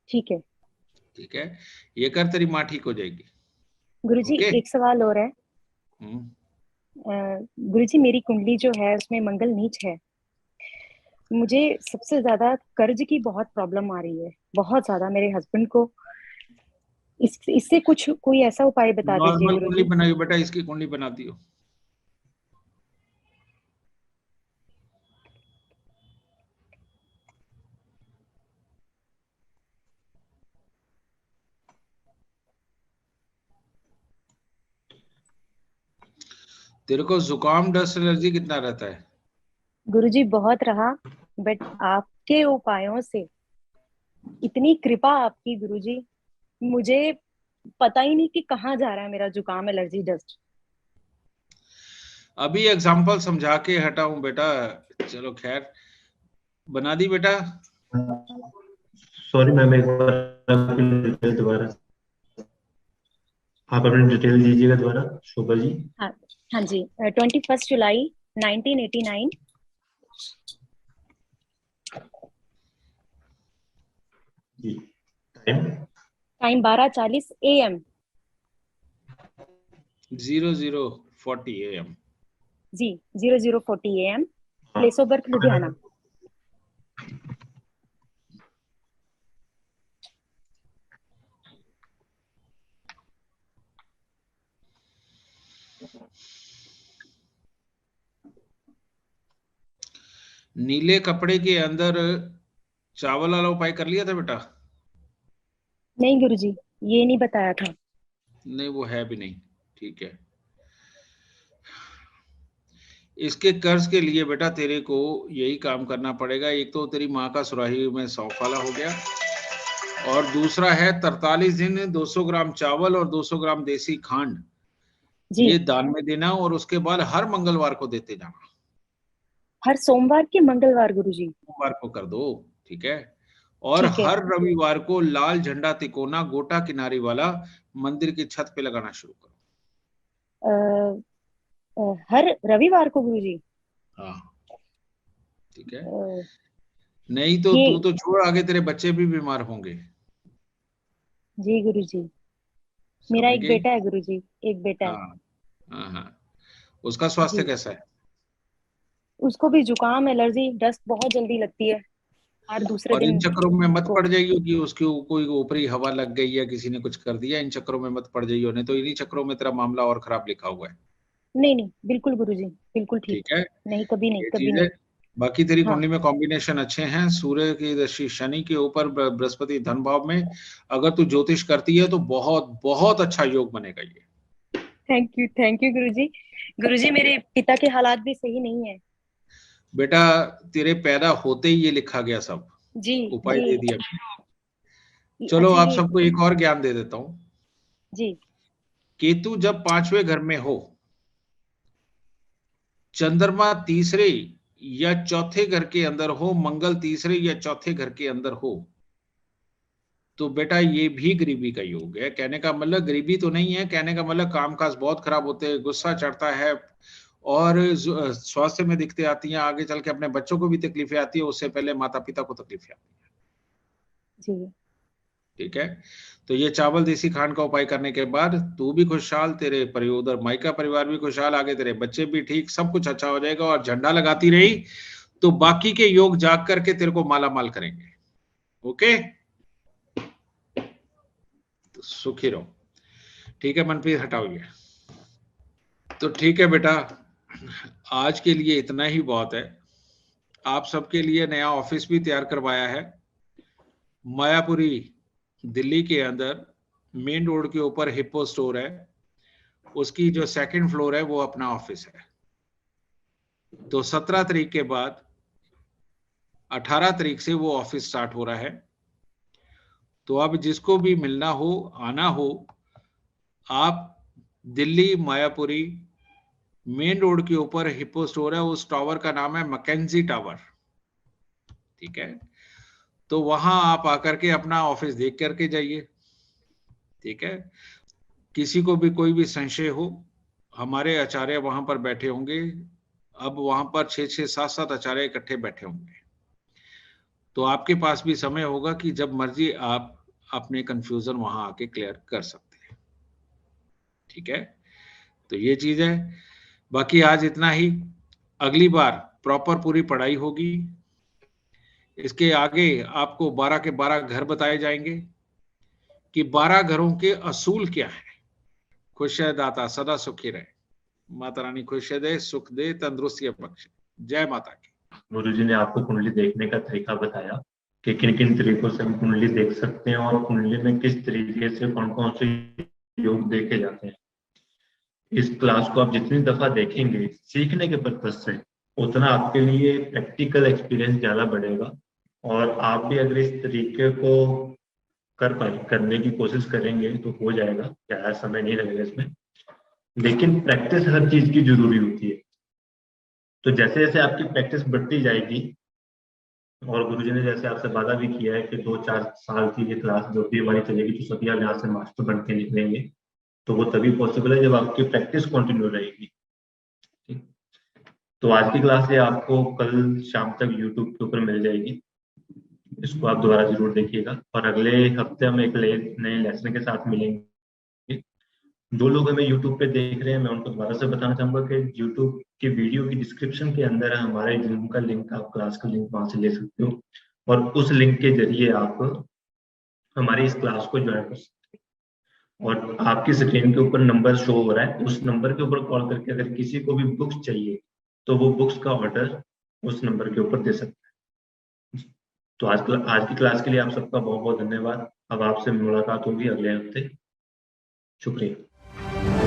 ठीक है। ठीक है, ये कर, तेरी माँ ठीक हो जाएगी। गुरुजी एक सवाल और है। गुरुजी मेरी कुंडली जो है उसमें मंगल नीच है, मुझे सबसे ज्यादा कर्ज की बहुत प्रॉब्लम आ रही है, बहुत ज्यादा मेरे हस्बैंड को। इससे कोई ऐसा उपाय बता दीजिए गुरुजी। कुंडली बनाइए बेटा, इसकी कुंडली बना दियो। तेरे को जुकाम, डस्ट एलर्जी कितना रहता है? गुरुजी बहुत रहा, बट आपके उपायों से इतनी कृपा आपकी गुरुजी, मुझे पता ही नहीं कि कहाँ जा रहा है मेरा जुकाम, एलर्जी, डस्ट। अभी एग्जांपल समझा के हटाऊं बेटा। चलो खैर, बना दी बेटा। सॉरी मैम, एक बार दोबारा आप अपनी डिटेल दीजिएगा दोबारा, शोभा जी। हाँ जी, 21 जुलाई 1989। जी, टाइम 12:40 AM। 0040 AM। जी 0040 AM। Place of birth Ludhiana. नीले कपड़े के अंदर चावल वाला उपाय कर लिया था बेटा? नहीं गुरुजी, ये नहीं बताया था। नहीं, वो है भी नहीं। ठीक है, इसके कर्ज के लिए बेटा तेरे को यही काम करना पड़ेगा। एक तो तेरी माँ का सुराही में सौंफ वाला हो गया, और दूसरा है 43 दिन 200 ग्राम चावल और 200 ग्राम देसी खांड ये दान में देना, और उसके बाद हर मंगलवार को देते जाना। हर सोमवार के मंगलवार गुरुजी? सोमवार को कर दो। ठीक है, और हर रविवार को लाल झंडा तिकोना गोटा किनारी वाला मंदिर की छत पे लगाना शुरू करो। हर रविवार को गुरुजी? हाँ ठीक है, नहीं तो तू तो छोड़, आगे तेरे बच्चे भी बीमार होंगे। जी गुरुजी, मेरा एक बेटा है गुरुजी, एक बेटा है। हाँ। उसका स्वास्थ्य कैसा है? उसको भी जुकाम, एलर्जी, डस्ट बहुत जल्दी लगती है। हर दूसरे दिन। इन चक्रों में मत पड़ जाइए कि उसकी कोई ऊपरी हवा लग गई या किसी ने कुछ कर दिया। इन चक्रों में मत पड़ जाइए, नहीं तो इन्हीं चक्रों में तेरा मामला और खराब लिखा हुआ है। नहीं बिल्कुल गुरुजी, बिल्कुल ठीक है। नहीं, कभी नहीं, कभी नहीं। बाकी तेरी कुंडली में कॉम्बिनेशन अच्छे हैं। सूर्य की दृष्टि शनि के ऊपर, बृहस्पति धन भाव में। अगर तू ज्योतिष करती है तो बहुत बहुत अच्छा योग बनेगा ये। थैंक यू गुरुजी। गुरुजी मेरे पिता के हालात भी सही नहीं है। बेटा तेरे पैदा होते ही ये लिखा गया सब, जी उपाय जी दे दिया। चलो जी आप सबको एक और ज्ञान दे देता हूँ। जी। केतु जब 5वें घर में हो, चंद्रमा तीसरे या चौथे घर के अंदर हो, मंगल तीसरे या चौथे घर के अंदर हो, तो बेटा ये भी गरीबी का योग है। कहने का मतलब गरीबी तो नहीं है, कहने का मतलब कामकाज बहुत खराब होते हैं, गुस्सा चढ़ता है और स्वास्थ्य में दिक्कतें आती हैं, आगे चल के अपने बच्चों को भी तकलीफें आती है, उससे पहले माता पिता को तकलीफें आती है। ठीक है, तो ये चावल देसी खान का उपाय करने के बाद तू भी खुशहाल, तेरे परिवार मायका परिवार भी खुशहाल, आगे तेरे बच्चे भी ठीक, सब कुछ अच्छा हो जाएगा। और झंडा लगाती रही तो बाकी के योग जाग करके तेरे को माला माल करेंगे। ओके, तो सुखी रहो। ठीक है मनप्रीत, हटाओ ये। तो ठीक है बेटा, आज के लिए इतना ही बहुत है। आप सबके लिए नया ऑफिस भी तैयार करवाया है, मायापुरी दिल्ली के अंदर मेन रोड के ऊपर हिप्पो स्टोर है, उसकी जो 2nd फ्लोर है वो अपना ऑफिस है। तो 17 तारीख के बाद 18 तारीख से वो ऑफिस स्टार्ट हो रहा है। तो अब जिसको भी मिलना हो, आना हो, आप दिल्ली मायापुरी मेन रोड के ऊपर हिप्पो स्टोर है, उस टावर का नाम है मैकेंजी टावर। ठीक है, तो वहां आप आकर के अपना ऑफिस देख करके जाइए। ठीक है, किसी को भी कोई भी संशय हो, हमारे आचार्य वहां पर बैठे होंगे। अब वहां पर 6-6, 7-7 आचार्य इकट्ठे बैठे होंगे, तो आपके पास भी समय होगा कि जब मर्जी आप अपने कंफ्यूजन वहां आके क्लियर कर सकते हैं। ठीक है, तो ये चीज है। बाकी आज इतना ही, अगली बार प्रॉपर पूरी पढ़ाई होगी। इसके आगे आपको 12 के 12 घर बताए जाएंगे कि 12 घरों के असूल क्या है। खुश है दाता सदा सुखी रहे, माता रानी खुश दे, सुख दे, तंदुरुस्ती बख्शे। जय माता की। गुरुजी ने आपको कुंडली देखने का तरीका बताया कि किन किन तरीकों से हम कुंडली देख सकते हैं और कुंडली में किस तरीके से कौन कौन से योग देखे जाते हैं। इस क्लास को आप जितनी दफा देखेंगे सीखने के पर्पज से, उतना आपके लिए प्रैक्टिकल एक्सपीरियंस ज्यादा बढ़ेगा और आप भी अगर इस तरीके को करने की कोशिश करेंगे तो हो जाएगा, ज्यादा समय नहीं लगेगा इसमें। लेकिन प्रैक्टिस हर चीज की जरूरी होती है। तो जैसे जैसे आपकी प्रैक्टिस बढ़ती जाएगी, और गुरुजी ने जैसे आपसे वादा भी किया है कि 2-4 साल की ये क्लास जो भी हमारी चलेगी तो सभी आप यहाँ से मास्टर बन के निकलेंगे, तो वो तभी पॉसिबल है जब आपकी प्रैक्टिस कंटिन्यू रहेगी। तो आज की क्लास ये आपको कल शाम तक यूट्यूब के ऊपर मिल जाएगी, इसको आप दोबारा जरूर देखिएगा। और अगले हफ्ते हम एक नए लेसन के साथ मिलेंगे। जो लोग हमें यूट्यूब पे देख रहे हैं, मैं उनको दोबारा से बताना चाहूंगा कि यूट्यूब की वीडियो की डिस्क्रिप्शन के अंदर हमारे जूम का लिंक, आप क्लास का लिंक वहां से ले सकते हो और उस लिंक के जरिए आप हमारी इस क्लास को ज्वाइन कर सकते हो। और आपकी स्क्रीन के ऊपर नंबर शो हो रहा है, उस नंबर के ऊपर कॉल करके अगर किसी को भी बुक्स चाहिए तो वो बुक्स का ऑर्डर उस नंबर के ऊपर दे सकते हैं। तो आज की क्लास के लिए आप सबका बहुत बहुत धन्यवाद। अब आपसे मुलाकात होगी अगले हफ्ते। शुक्रिया।